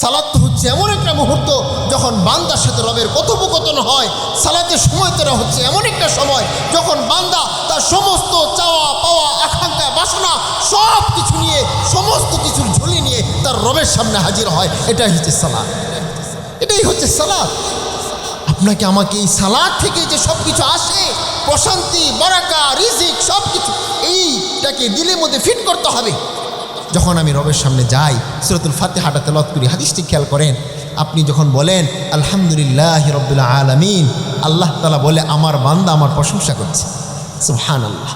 সালাত হচ্ছে এমন একটা মুহূর্ত যখন বান্দার সাথে রবের কথোপকথন হয়। সালাতের সময়টা হচ্ছে এমন একটা সময় যখন বান্দা তার সমস্ত চাওয়া পাওয়া আকাঙ্ক্ষা বাসনা সব কিছু নিয়ে, সমস্ত কিছুর ঝুলি নিয়ে তার রবের সামনে হাজির হয়। এটাই হচ্ছে সালাত, এটাই হচ্ছে সালাত। আপনাকে আমাকে এই সালাত থেকে যে সব কিছু আসে, প্রশান্তি, বারাকা, রিজিক, সব কিছু এইটাকে দিলের মধ্যে ফিট করতে হবে। যখন আমি রবের সামনে যাই, সূরাতুল ফাতিহাটা তেলাওয়াত করি, হাদিসটি খেয়াল করেন। আপনি যখন বলেন আলহামদুলিল্লাহি রাব্বিল আলামিন, আল্লাহ তাআলা বলে আমার বান্দা আমার প্রশংসা করছে। সুবহানাল্লাহ।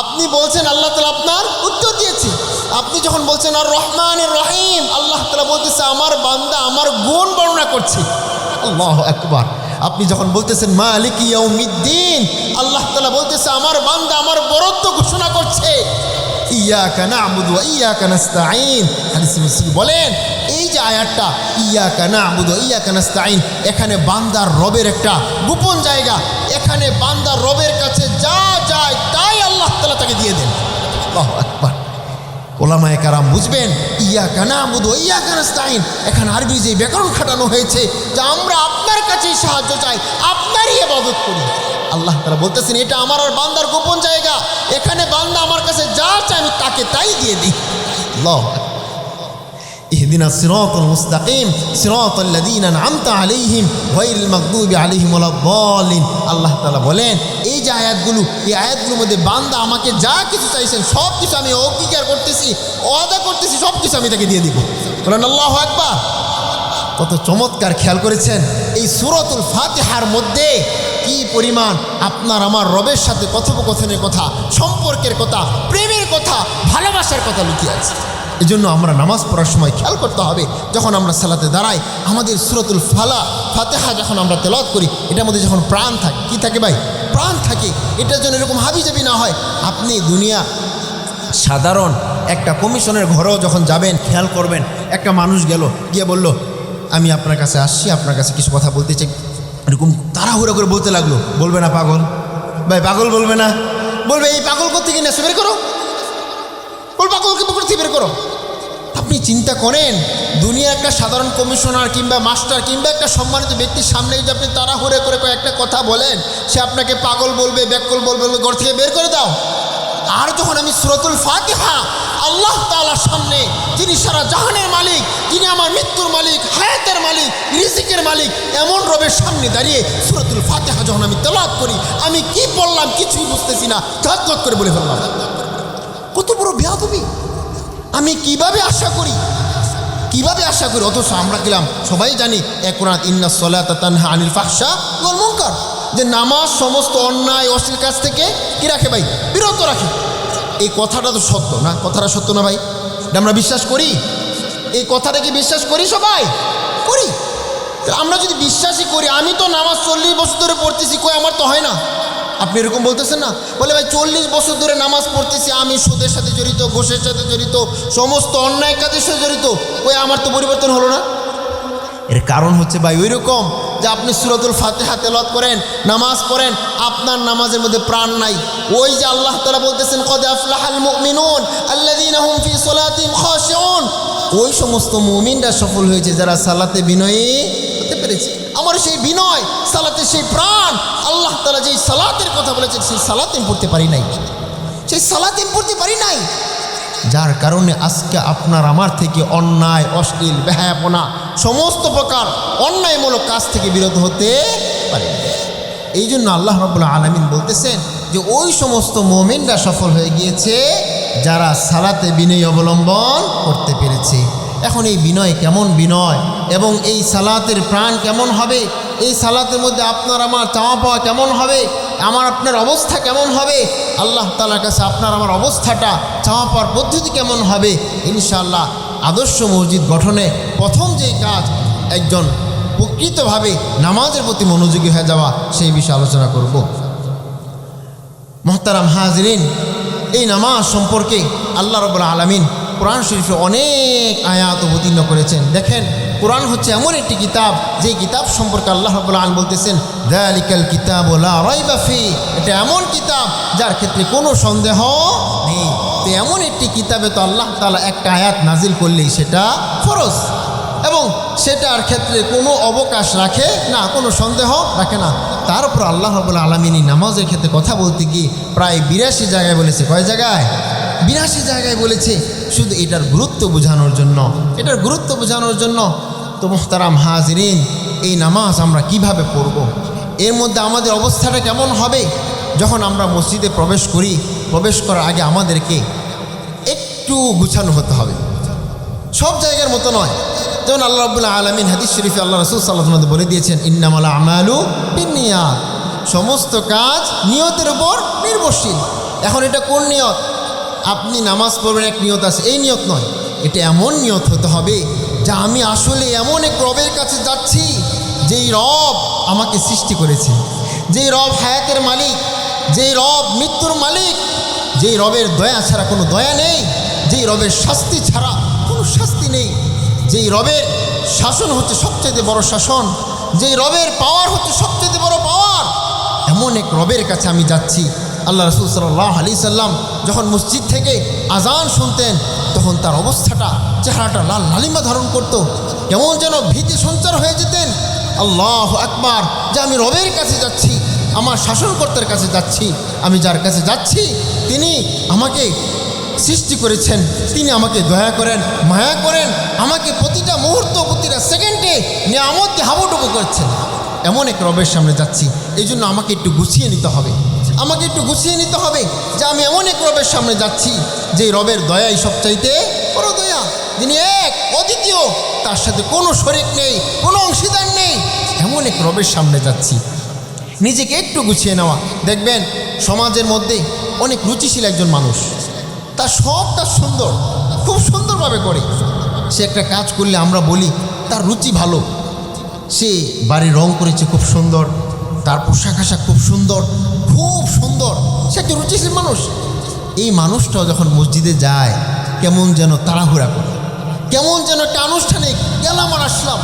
আপনি বলছেন আল্লাহ তাআলা আপনার উত্তর দিয়েছে। আপনি যখন বলছেন আর রহমানির রহিম, আল্লাহ তাআলা বলতেছে আমার বান্দা আমার গুণ বর্ণনা করছে। আল্লাহু আকবার। আপনি যখন বলতেছেন মালিকি ইয়াউমিদ্দিন, আল্লাহ তাআলা বলতেছে আমার বান্দা আমার বরত্ব ঘোষণা করছে। ইয়াকা না'বুদু ওয়া ইয়াকা নাস্তাঈন, হাদিসে মুসলিম বলেন এই যে আয়াতটা ইয়াকা না'বুদু ওয়া ইয়াকা নাস্তাঈন, এখানে বান্দার রবের একটা গোপন জায়গা। এখানে বান্দার রবের কাছে যা যায় তাই আল্লাহ তাআলা তাকে দিয়ে দেন। আল্লাহু আকবার। ওলামায়ে কেরাম বুঝবেন ইয়াকা না'বুদু ওয়া ইয়াকা নাস্তাঈন, এখানে আরবি যে ব্যাকরণ খাটানো হয়েছে যে আমরা আপনার কাছেই সাহায্য চাই, আপনারই ইবাদত করি। আল্লাহ তাআলা বলতেছেন এটা আমার আর বান্দার গোপন জায়গা। এখানে বান্দা আমার কাছে যা চায় আমি তাকে তাই দিয়ে দিই। আল্লাহ ইহদিনাস সিরাতাল মুস্তাকিম সিরাতাল লাযীনা আন'আমতা আলাইহিম গায়রিল মাগদুবি আলাইহিম ওয়ালাদ-দাল্লিন। আল্লাহ তাআলা বলেন এই যে আয়াতগুলো, এই আয়াতগুলোর মধ্যে বান্দা আমাকে যা কিছু চাইছেন সব কিছু আমি অঙ্গীকার করতেছি, ওয়াদা করতেছি, সব কিছু আমি তাকে দিয়ে দিব। বলেন আল্লাহু আকবার। কত চমৎকার! খেয়াল করেছেন এই সূরাতুল ফাতিহার মধ্যে কি পরিমাণ আপনার আমার রবের সাথে কথোপকথনের কথা, সম্পর্কের কথা, প্রেমের কথা, ভালোবাসার কথা লুকিয়ে আছে। এজন্য আমরা নামাজ পড়ার সময় খেয়াল করতে হবে, যখন আমরা সালাতে দাঁড়াই আমাদের সূরাতুল ফাতিহা যখন আমরা তেলাওয়াত করি এটার মধ্যে যখন প্রাণ থাকে, কি থাকে ভাই? প্রাণ থাকে। এটার জন্য এরকম হাবিজাবি না হয়। আপনি দুনিয়া সাধারণ একটা কমিশনের ঘরেও যখন যাবেন খেয়াল করবেন, একটা মানুষ গেল গিয়ে বলল আমি আপনার কাছে আসছি, আপনার কাছে কিছু কথা বলতে চাই, এরকম তাড়াহুড়ো করে বলতে লাগলো। বলবে না পাগল? ভাই পাগল বলবে না? বলবে এই পাগল কোত্থেকে নিয়ে আসো, বের করো। বল পাগলকে পকড় থেকে বের করো। আপনি চিন্তা করেন দুনিয়া একটা সাধারণ কমিশনার কিংবা মাস্টার কিংবা একটা সম্মানিত ব্যক্তির সামনে যদি আপনি তাড়াহুড়ো করে একটা কথা বলেন, সে আপনাকে পাগল বলবে, ব্যাকল বলবে, ঘর থেকে বের করে দাও। আর যখন আমি সূরাতুল ফাতিহা আল্লাহ তাআলার সামনে, যিনি সারা জাহানের মালিক, যিনি আমার মৃত্যুর মালিক, হায়াতের মালিক, রিজিকের মালিক, এমন রবের সামনে দাঁড়িয়ে সূরাতুল ফাতিহা যখন আমি তেলাওয়াত করি, আমি কি বললাম কিছুই বুঝতেছি না, ঝটঝট করে বলে ফেললাম। কত বড় বেয়াদবি! আমি কিভাবে আশা করি, কিভাবে আশা করি? অথচ আমরা গেলাম সবাই জানি কোরআন ইন্নাস সালাতা তানহা আনিল ফাহশা ওয়াল মুনকার, যে নামাজ সমস্ত অন্যায় অশ্লীল কাজ থেকে কি রাখে ভাই? বিরত রাখে। এই কথাটা তো সত্য না? কথাটা সত্য না ভাই? আমরা বিশ্বাস করি, এই কথাটা কি বিশ্বাস করি? সবাই করি। আমরা যদি বিশ্বাসই করি, আমি তো নামাজ 40 বছর ধরে পড়তেছি, কই আমার তো হয় না। আপনি এরকম বলতেছেন না? বলে ভাই 40 বছর ধরে নামাজ পড়তেছি, আমি সুদের সাথে জড়িত, ঘোষের সাথে জড়িত, সমস্ত অন্যায় কাজের সাথে জড়িত, কই আমার তো পরিবর্তন হলো না। এর কারণ হচ্ছে ভাই ওই রকম যে আপনি সূরাতুল ফাতিহা তেলাওয়াত করেন, নামাজ পড়েন, আপনার নামাজের মধ্যে প্রাণ নাই। ওই যে আল্লাহ তাআলা বলতেছেন কদ আফলাহাল মুমিনুন আল্লাযীনা হুম ফি সালাতিহিম খাশিউন, ওই সমস্ত মুমিনরা সফল হয়েছে যারা সালাতে বিনয়ী হতে পেরেছে। আমার সেই বিনয়, সালাতে সেই প্রাণ, আল্লাহ তাআলা যেই সালাতের কথা বলেছেন সেই সালাত আমি পড়তে পারি নাই, সেই সালাত আমি পড়তে পারি নাই। যার কারণে আজকে আপনার আমার থেকে অন্যায়, অশ্লীল, বেহায়াপনা, সমস্ত প্রকার অন্যায়মূলক কাজ থেকে বিরত হতে পারে। এই জন্য আল্লাহ রাব্বুল আলামিন বলতেছেন যে ওই সমস্ত মুমিনরা সফল হয়ে গিয়েছে যারা সালাতে বিনয় অবলম্বন করতে পেরেছে। এখন এই বিনয় কেমন বিনয় এবং এই সালাতের প্রাণ কেমন হবে, এই সালাতের মধ্যে আপনার আমার চাওয়া পাওয়া কেমন হবে, আমার আপনার অবস্থা কেমন হবে, আল্লাহ তাআলার কাছে আপনার আমার অবস্থাটা, চাওয়া পাওয়ার পদ্ধতি কেমন হবে, ইনশাআল্লাহ আদর্শ মসজিদ গঠনে প্রথম যেই কাজ একজন প্রকৃতভাবে নামাজের প্রতি মনোযোগী হয়ে যাওয়া, সেই বিষয়ে আলোচনা করব। মুহতারাম হাজরিন, এই নামাজ সম্পর্কে আল্লাহ রাব্বুল আলামিন কোরআন শরীফে অনেক আয়াত অবতীর্ণ করেছেন। দেখেন কোরআন হচ্ছে এমন একটি কিতাব, যে কিতাব সম্পর্কে আল্লাহ রাব্বুল আলামিন বলতেছেন যালিকাল কিতাবু লা রাইবা ফি, এটা এমন কিতাব যার ক্ষেত্রে কোনো সন্দেহ নেই। তো এমন একটি কিতাবে তো আল্লাহ তাআলা একটা আয়াত নাজিল করলেই সেটা ফরজ, এবং সেটার ক্ষেত্রে কোনো অবকাশ রাখে না, কোনো সন্দেহ রাখে না। তার উপর আল্লাহ রাব্বুল আলামিন নামাজের ক্ষেত্রে কথা বলতে গিয়ে প্রায় 82 জায়গায় বলেছে। কয় জায়গায়? 82 জায়গায় বলেছে, শুধু এটার গুরুত্ব বোঝানোর জন্য, এটার গুরুত্ব বোঝানোর জন্য। তো মুহতারাম হাজিরিন, এই নামাজ আমরা কিভাবে পড়ব? এর মধ্যে আমাদের অবস্থাটা কেমন হবে? যখন আমরা মসজিদে প্রবেশ করি, প্রবেশ করার আগে আমাদেরকে একটু গুছানো হতে হবে, সব জায়গার মতো নয়। যেমন আল্লাহ রাব্বুল আলামিন হাদিস শরীফে আল্লাহ রাসূল সাল্লাল্লাহু আলাইহি ওয়াসাল্লাম বলে দিয়েছেন, ইন্নামাল আমালু বিন্নিয়াত, সমস্ত কাজ নিয়তের উপর নির্ভরশীল। এখন এটা কোন নিয়ত? আপনি নামাজ পড়বেন, এক নিয়ত আছে, এই নিয়ত নয়। এটা এমন নিয়ত হতে হবে যা আমি আসলে এমন এক রবের কাছে যাচ্ছি, যেই রব আমাকে সৃষ্টি করেছে, যেই রব হায়াতের মালিক, যেই রব মৃত্যুর মালিক, যেই রবের দয়া ছাড়া কোনো দয়া নেই, যেই রবের শাস্তি ছাড়া কোনো শাস্তি নেই, যেই রবের শাসন হচ্ছে সবচেয়ে বড় শাসন, যেই রবের পাওয়ার হচ্ছে সবচেয়ে বড় পাওয়ার, এমন এক রবের কাছে আমি যাচ্ছি। আল্লাহ রাসূল সাল্লাল্লাহু আলাইহি সাল্লাম যখন মসজিদ থেকে আজান শুনতেন, তখন তার অবস্থাটা, চেহারাটা লাল লালিমা ধারণ করত, কেমন যেন ভীতি সঞ্চার হয়ে যেতেন। আল্লাহু আকবার, যে আমি রবের কাছে যাচ্ছি, আমার শাসনকর্তার কাছে যাচ্ছি, আমি যার কাছে যাচ্ছি তিনি আমাকে সৃষ্টি করেছেন, তিনি আমাকে দয়া করেন, মায়া করেন, আমাকে প্রতিটা মুহূর্ত, প্রতিটা সেকেন্ডে নিয়ামত দিয়ে হাবুডুবু করছেন। এমন এক রবের সামনে যাচ্ছি, এই জন্য আমাকে একটু গুছিয়ে নিতে হবে, আমাকে একটু গুছিয়ে নিতে হবে যে আমি এমন এক রবের সামনে যাচ্ছি, যে রবের দয়াই সবচাইতে বড় দয়া, যিনি এক অদ্বিতীয়, তার সাথে কোনো শরিক নেই, কোনো অংশীদার নেই। এমন এক রবের সামনে যাচ্ছি, নিজেকে একটু গুছিয়ে নেওয়া। দেখবেন সমাজের মধ্যে অনেক রুচিশীল একজন মানুষ, তার সবটা সুন্দর, খুব সুন্দরভাবে করে। সে একটা কাজ করলে আমরা বলি তার রুচি ভালো, সে বাড়ি রং করেছে খুব সুন্দর, তার পোশাক আশাক খুব সুন্দর, খুব সুন্দর, সে একটা রুচিশীল মানুষ। এই মানুষটাও যখন মসজিদে যায় কেমন যেন তাড়াহুড়া করে, কেমন যেন একটা আনুষ্ঠানিক গেলাম আর আসলাম,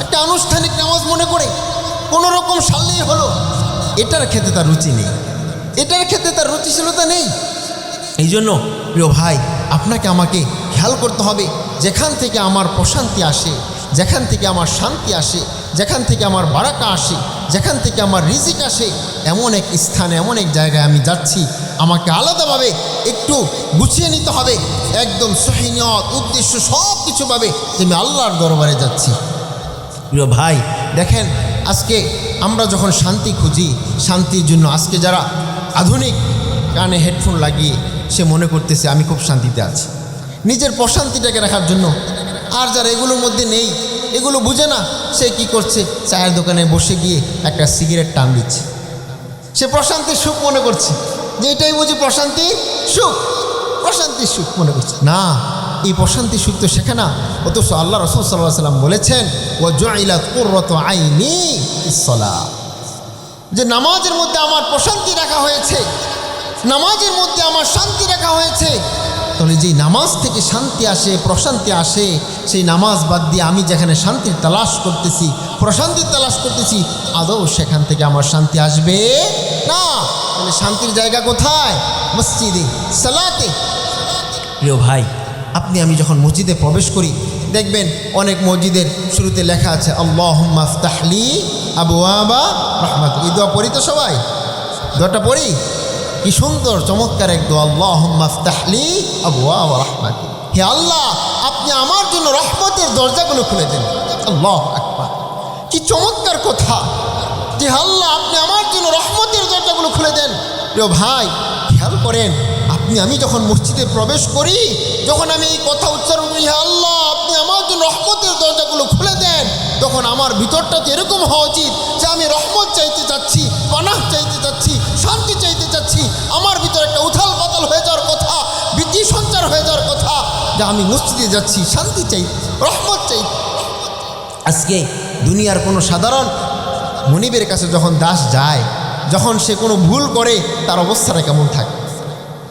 একটা আনুষ্ঠানিক নামাজ মনে করে কোনো রকম সারলেই হলো। এটার ক্ষেত্রে তার রুচি নেই, এটার ক্ষেত্রে তার রুচিশীলতা নেই। এই জন্য প্রিয় ভাই, আপনাকে আমাকে খেয়াল করতে হবে, যেখান থেকে আমার প্রশান্তি আসে, যেখান থেকে আমার শান্তি আসে, যেখান থেকে আমার বারাকা আসে, যেখান থেকে আমার রিজিক আসে, এমন এক স্থানে, এমন এক জায়গায় আমি যাচ্ছি, আমাকে আলাদাভাবে একটু গুছিয়ে নিতে হবে, একদম সহি নিয়ত, উদ্দেশ্য সব কিছুভাবে যে আমি আল্লাহর দরবারে যাচ্ছি। প্রিয় ভাই দেখেন, আজকে আমরা যখন শান্তি খুঁজি, শান্তির জন্য আজকে যারা আধুনিক কানে হেডফোন লাগিয়ে সে মনে করতেছে আমি খুব শান্তিতে আছি, নিজের প্রশান্তিটাকে রাখার জন্য। আর যারা এগুলোর মধ্যে নেই, এগুলো বুঝে না, সে কি করছে, চায়ের দোকানে বসে গিয়ে একটা সিগারেট টান দিচ্ছে, সে প্রশান্তির সুখ মনে করছে, যে এটাই বুঝি প্রশান্তি সুখ, প্রশান্তির সুখ মনে করছে। না, এই প্রশান্তি সুখ তো শেখে না। অথচ আল্লাহ রাসূল সাল্লাল্লাহু আলাইহি ওয়াসাল্লাম বলেছেন, ওয়া জুইলাত কুররাতু আইনি ফিস-সালাহ, যে নামাজের মধ্যে আমার প্রশান্তি রাখা হয়েছে, নামাজের মধ্যে আমার শান্তি রাখা হয়েছে। তাহলে যেই নামাজ থেকে শান্তি আসে, প্রশান্তি আসে, সেই নামাজ বাদ দিয়ে আমি যেখানে শান্তির তালাশ করতেছি, প্রশান্তির তালাশ করতেছি, আদৌ সেখান থেকে আমার শান্তি আসবে না। তাহলে শান্তির জায়গা কোথায়? মসজিদে, সালাতে। প্রিয় ভাই, আপনি আমি যখন মসজিদে প্রবেশ করি, দেখবেন অনেক মসজিদের শুরুতে লেখা আছে আল্লাহুম্মা ইফতাহলি আবওয়াবা রাহমাত। এই দোয়া পড়ি তো সবাই, দোয়াটা পড়ি, কি সুন্দর চমৎকার এক দোয়া, আল্লাহুম্মা ইফতাহলি আবওয়াবা রাহমাত। হে আল্লাহ, আপনি আমার জন্য রহমতের দরজাগুলো খুলে দেন। আল্লাহু আকবার, কি চমৎকার কথা, যে আল্লাহ আপনি আমার জন্য রহমতের দরজাগুলো খুলে দেন। প্রিয় ভাই খেয়াল করেন, আমি যখন মসজিদে প্রবেশ করি, যখন আমি এই কথা উচ্চারণ করি, হে আল্লাহ আপনি আমার জন্য রহমতের দরজাগুলো খুলে দেন, তখন আমার ভিতরটা তো এরকম হওয়া উচিত যে আমি রহমত চাইতে চাচ্ছি, পানাহ চাইতে চাচ্ছি, শান্তি চাইতে চাচ্ছি। আমার ভিতরে একটা উথাল পাতাল হয়ে যাওয়ার কথা, ভীতি সঞ্চার হয়ে যাওয়ার কথা, যে আমি মসজিদে যাচ্ছি শান্তি চাই, রহমত চাই। আজকে দুনিয়ার কোনো সাধারণ মনিবের কাছে যখন দাস যায়, যখন সে কোনো ভুল করে, তার অবস্থাটা কেমন থাকে,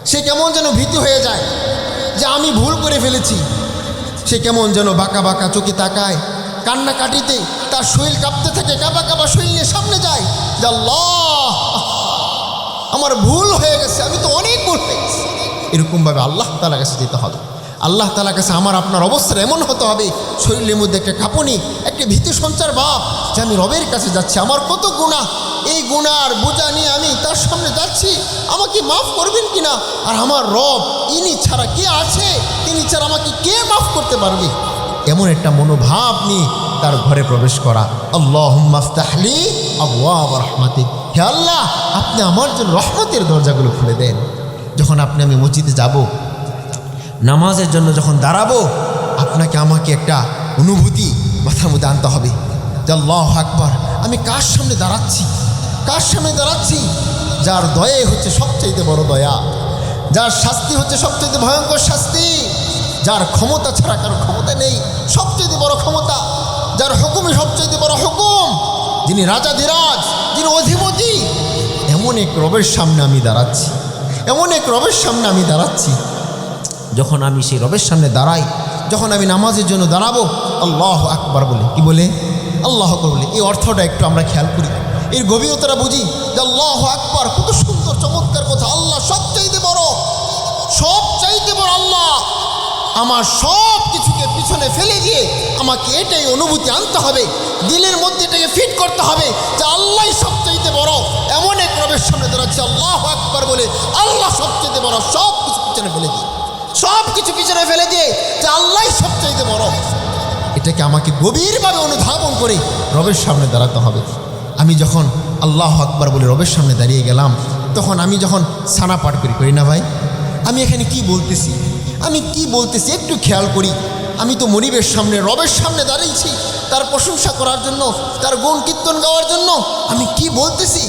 সে কেমন যেন ভীতি হয়ে যায় যে আমি ভুল করে ফেলেছি। সে কেমন যেন বাঁকা বাঁকা চোখে তাকায়, কান্নাকাটিতে তার শরীর কাঁপতে থাকে, কাঁপা কাঁপা শরীর নিয়ে সামনে যায় যে আল্লাহ আমার ভুল হয়ে গেছে, আমি তো অনেক ভুল হয়ে গেছি। এরকমভাবে আল্লাহ তাআলার কাছে যেতে হবে। আল্লাহ তাআলার কাছে আমার আপনার অবস্থা এমন হতে হবে, শরীরের মধ্যে একটা কাঁপুনি, একটা ভীতি সঞ্চার ভাব যে আমি রবের কাছে যাচ্ছি, আমার কত গুনাহ, এই গুনার বোঝা নিয়ে আমি তার সামনে যাচ্ছি, আমাকে মাফ করবেন কিনা। আর আমার রব ইনি ছাড়া কে আছে, তিনি ছাড়া আমাকে কে মাফ করতে পারবে, এমন একটা মনোভাব নিয়ে তার ঘরে প্রবেশ করা। আল্লাহুম্মা আফতাহলি আবওয়াব রাহমাতিক, হে আল্লাহ আপনি আমার জন্য রহমতের দরজাগুলো খুলে দেন। যখন আপনি আমি মসজিদে যাব, নামাজের জন্য যখন দাঁড়াবো, আপনাকে আমাকে একটা অনুভূতি মাথার মধ্যে আনতে হবে যে আল্লাহু আকবার, আমি কার সামনে দাঁড়াচ্ছি, কার সামনে দাঁড়াচ্ছি, যার দয়াই হচ্ছে সবচাইতে বড় দয়া, যার শাস্তি হচ্ছে সবচাইতে ভয়ঙ্কর শাস্তি, যার ক্ষমতা ছাড়া কারো ক্ষমতা নেই, সবচাইতে বড় ক্ষমতা, যার হুকুমই সবচাইতে বড় হুকুম, যিনি রাজাধিরাজ, যিনি অধিপতি, এমন এক রবের সামনে আমি দাঁড়াচ্ছি, এমন এক রবের সামনে আমি দাঁড়াচ্ছি। যখন আমি সেই রবের সামনে দাঁড়াই, যখন আমি নামাজের জন্য দাঁড়াবো, আল্লাহু আকবার বলে, কি বলে, আল্লাহু আকবার বলে, এই অর্থটা একটু আমরা খেয়াল করি, এর গভীরতাটা বুঝি যে আল্লাহু আকবার কত সুন্দর চমৎকার কথা। আল্লাহ সবচাইতে বড়, সবচাইতে বড় আল্লাহ। আমার সব কিছুকে পিছনে ফেলে দিয়ে আমাকে এটাই অনুভূতি আনতে হবে, দিলের মধ্যে এটাকে ফিট করতে হবে যে আল্লাহই সবচাইতে বড়। এমন এক রবের সামনে দাঁড়াচ্ছে, আল্লাহু আকবার বলে, আল্লাহ সবচাইতে বড়, সব কিছু পিছনে ফেলে দিয়ে, সব কিছু পিছনে ফেলে দিয়ে যে আল্লাহই সবচাইতে বড়, এটাকে আমাকে গভীরভাবে অনুধাবন করে রবের সামনে দাঁড়াতে হবে। আমি যখন আল্লাহু আকবার বলে রবের সামনে দাঁড়িয়ে গেলাম, তখন আমি যখন সানা পাঠ করি না ভাই, আমি এখানে কি বলতেছি, আমি কি বলতেছি একটু খেয়াল করি। আমি তো মনিবের সামনে, রবের সামনে দাঁড়িয়েছি তার প্রশংসা করার জন্য, তার গুণ কীর্তন গাওয়ার জন্য। আমি কি বলতেছি,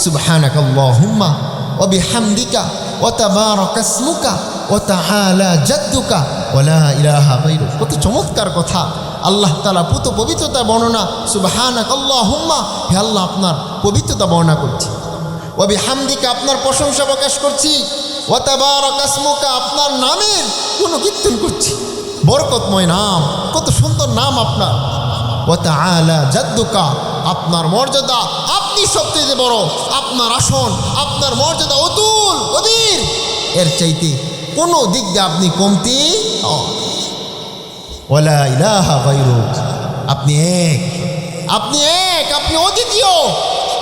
সুবহানাকাল্লাহুম্মা ওয়া বিহামদিকা ওয়া তাবারাকা ইসমুকা ওয়া তাআলা জাদ্দুকা ওয়া লা ইলাহা গায়রুক। কত চমৎকার কথা। আল্লাহ তাআলা পুত পবিত্রতা বর্ণনা, সুবহানাকাল্লাহুম্মা, হে আল্লাহ আপনার পবিত্রতা বর্ণনা করছি, ওয়া বিহামদিকা আপনার প্রশংসা প্রকাশ করছি, ওয়া তাবারাকা ইসমুকা আপনার নামের গুণ কীর্তন করছি, বরকতময় নাম, কত সুন্দর নাম আপনার, ওয়া তাআলা জাদ্দুকা আপনার মর্যাদা, আপনি সবচেয়ে বড়, আপনার আসন, আপনার মর্যাদা অতুল অধীর, এর চাইতে কোনো দিক দিয়ে আপনি কমতি, ওয়া লা ইলাহা গায়রুক, আপনি এক, আপনি এক, আপনি অদ্বিতীয়,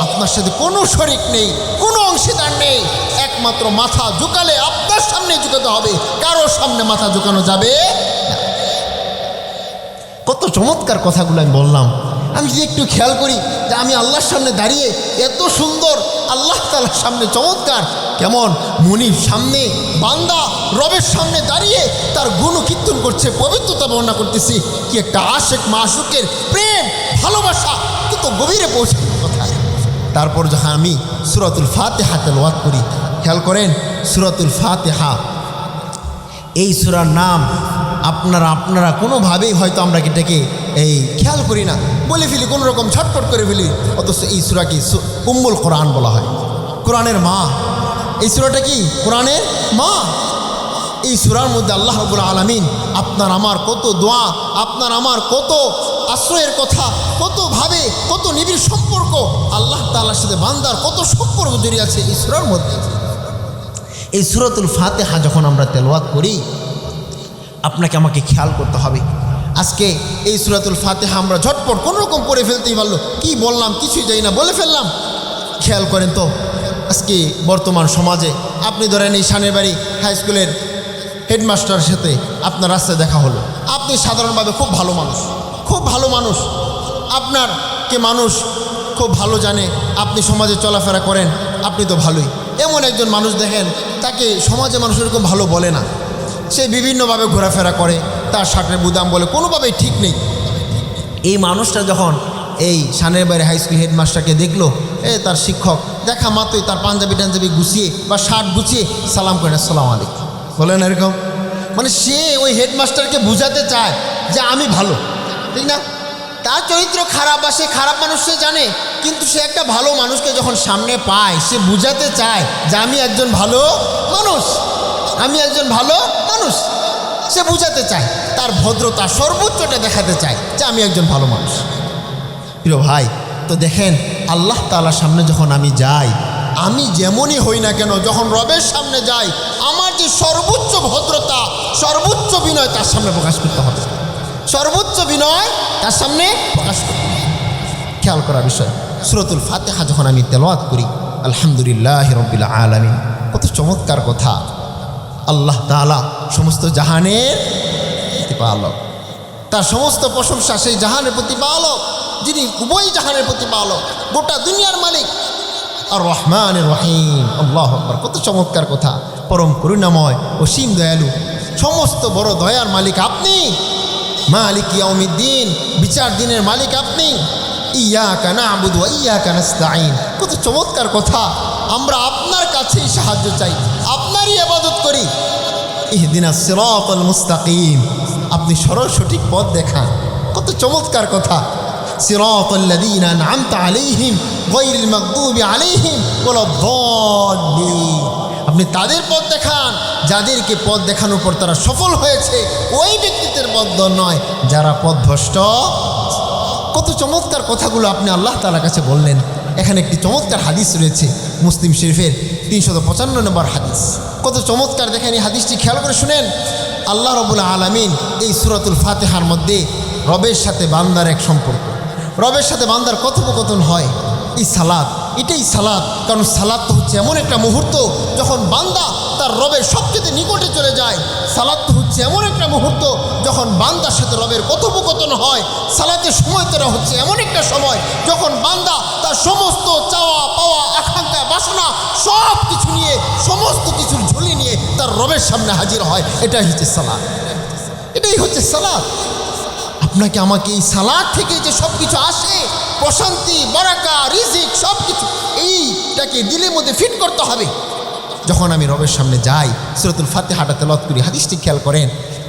আপনার সাথে কোনো শরিক নেই, কোনো অংশীদার নেই, একমাত্র মাথা ঝুঁকালে আপনার সামনে ঝুঁকাতে হবে, কারোর সামনে মাথা ঝুঁকানো যাবে না। কত চমৎকার কথাগুলো আমি বললাম। আমি যদি একটু খেয়াল করি যে আমি আল্লাহর সামনে দাঁড়িয়ে এত সুন্দর, আল্লাহ তাআলার সামনে চমৎকার, কেমন মুনির সামনে বান্দা রবের সামনে দাঁড়িয়ে তার গুণ কীর্তন করছে, পবিত্রতা বর্ণনা করতেছি, কি একটা আশেক মাশুকের প্রেম ভালোবাসা কত গভীরে পৌঁছানোর কথা। তারপর যখন আমি সূরাতুল ফাতিহা তেলাওয়াত করি, খেয়াল করেন সূরাতুল ফাতিহা, এই সূরার নাম আপনারা কোনোভাবেই হয়তো আমরা এটাকে এই খেয়াল করি না, বলে ফেলি, কোনো রকম ছটফট করে ফেলি, অথচ এই সূরাকে উম্মুল কোরআন বলা হয়, কোরআনের মা। এই সূরাটা কি কোরআনের মা। এই সূরার মধ্যে আল্লাহ রাব্বুল আলামিন আপনার আমার কত দোয়া, আপনার আমার কত আশ্রয়ের কথা, কতভাবে কত নিবিড় সম্পর্ক আল্লাহ তাআলার সাথে বান্দার কত সম্পর্ক জড়িয়ে আছে এই সূরার মধ্যে। এই সূরাতুল ফাতিহা যখন আমরা তেলাওয়াত করি, আপনাকে আমাকে খেয়াল করতে হবে। আজকে এই সূরাতুল ফাতিহা আমরা ঝটপট কোনো রকম পড়ে ফেলতেই পারলো, কি বললাম কিছুই জানি না, বলে ফেললাম। খেয়াল করেন তো, আজকে বর্তমান সমাজে আপনি ধরেন এই শানের বাড়ি হাই স্কুলের হেডমাস্টারের সাথে আপনার রাস্তায় দেখা হলো, আপনি সাধারণভাবে খুব ভালো মানুষ, খুব ভালো মানুষ, আপনারকে মানুষ খুব ভালো জানে, আপনি সমাজে চলাফেরা করেন, আপনি তো ভালোই। এমন একজন মানুষ দেখেন, তাকে সমাজে মানুষ এরকম ভালো বলে না, সে বিভিন্নভাবে ঘোরাফেরা করে, তার শার্টের বুদাম বলে কোনোভাবেই ঠিক নেই। এই মানুষটা যখন এই শানের বাইরে হাই স্কুল হেডমাস্টারকে দেখলো, তার শিক্ষক দেখা মাত্রই তার পাঞ্জাবি গুছিয়ে বা শার্ট গুছিয়ে সালাম করেন, আসসালামু আলাইকুম বলেন, এরকম মানে সে ওই হেডমাস্টারকে বুঝাতে চায় যে আমি ভালো, ঠিক না? তার চরিত্র খারাপ বা সে খারাপ মানুষ সে জানে, কিন্তু সে একটা ভালো মানুষকে যখন সামনে পায়, সে বুঝাতে চায় যে আমি একজন ভালো মানুষ, আমি একজন ভালো মানুষ। সে বুঝাতে চায়, তার ভদ্রতা সর্বোচ্চটা দেখাতে চায় যে আমি একজন ভালো মানুষ। প্রিয় ভাই, তো দেখেন আল্লাহ তাআলার সামনে যখন আমি যাই, আমি যেমনই হই না কেন যখন রবের সামনে যাই আমার যে সর্বোচ্চ ভদ্রতা সর্বোচ্চ বিনয় তার সামনে প্রকাশ করতে হবে, সর্বোচ্চ বিনয় তার সামনে প্রকাশ করতে হবে। খেয়াল করা বিষয়, সূরাতুল ফাতিহা যখন আমি তেলাওয়াত করি আলহামদুলিল্লাহি রাব্বিল আলামিন, কত চমৎকার কথা। আল্লাহ তাআলা সমস্ত জাহানের প্রতিপালক, তার সমস্ত প্রশংসা সেই জাহানের প্রতিপালক যিনি উভয় জাহানের প্রতিপালক, গোটা দুনিয়ার মালিক, আর রহমানের রহিম। আল্লাহু আকবার, কত চমৎকার কথা। পরম করুণাময় অসীম দয়ালু সমস্ত বড় দয়ার মালিক আপনি, মালিক ইয়াউমিদ্দিন, বিচার দিনের মালিক আপনি। ইয়্যাকা না'বুদু ওয়া ইয়্যাকা নাস্তাঈন, কত চমৎকার কথা। আমরা আপনার কাছেই সাহায্য চাই, আপনারই ইবাদত করি। ইহদিনাস সিরাতাল মুস্তাকিম, আপনি সরল সঠিক পথ দেখান, কত চমৎকার কথা। সিরাতাল্লাযীনা আন'আমতা আলাইহিম গায়রিল মাগদুবি আলাইহিম ওয়ালাদ-দাল্লিন, আপনি তাদের পথ দেখান যাদেরকে পথ দেখানোর পর তারা সফল হয়েছে, ওই ব্যক্তিদের পথ নয় যারা পথভ্রষ্ট। কত চমৎকার কথাগুলো আপনি আল্লাহ তাআলার কাছে বললেন। এখানে একটি চমৎকার হাদিস রয়েছে মুসলিম শরীফের 355 নম্বর হাদিস। কত চমৎকার দেখেন এই হাদিসটি, খেয়াল করে শুনেন। আল্লাহ রাব্বুল আলামিন এই সূরাতুল ফাতিহার মধ্যে রবের সাথে বান্দার এক সম্পর্ক, রবের সাথে বান্দার কথোপকথন হয়। এই সালাত, এটাই সালাত। কারণ সালাত তো হচ্ছে এমন একটা মুহূর্ত যখন বান্দা তার রবের সবচেয়ে নিকটে চলে যায়। সালাত তো হচ্ছে এমন একটা মুহূর্ত যখন বান্দার সাথে রবের কথোপকথন হয়। সালাতের সময়টা হচ্ছে এমন একটা সময় যখন বান্দা তার সমস্ত চাওয়া পাওয়া আকাঙ্ক্ষা বাসনা সব কিছু নিয়ে, সমস্ত কিছুর ঝুলি নিয়ে তার রবের সামনে হাজির হয়। এটাই হচ্ছে সালাত, এটাই হচ্ছে সালাত। আপনাকে আমাকে এই সালাত থেকে যে সব কিছু আসে, প্রশান্তি, বারাকা, রিজিক, সব কিছু এইটাকে দিলের মধ্যে ফিট করতে হবে। যখন আমি রবের সামনে যাই সূরাতুল ফাতিহাটা তেলাওয়াত করি, হাদিসটি খেয়াল করেন।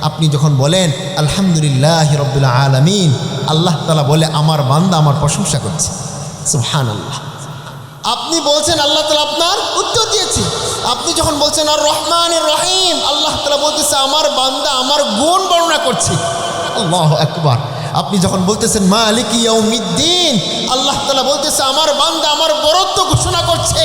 আপনি যখন বলেন আলহামদুলিল্লাহি রাব্বিল আলামিন, আল্লাহ তাআলা বলে আমার বান্দা আমার প্রশংসা করছে। সুবহানাল্লাহ। আপনি বলছেন আল্লাহ তাআলা আপনার উত্তর দিয়েছে। আপনি যখন বলছেন আর রহমানির রহিম, আল্লাহ তাআলা বলতেছে আমার বান্দা আমার গুণ বর্ণনা করছে। আল্লাহু আকবার। আপনি যখন বলতেছেন মালিক ইয়াউমিদ্দিন, আল্লাহ তাআলা বলতেছে আমার বান্দা আমার বরত্ব ঘোষণা করছে।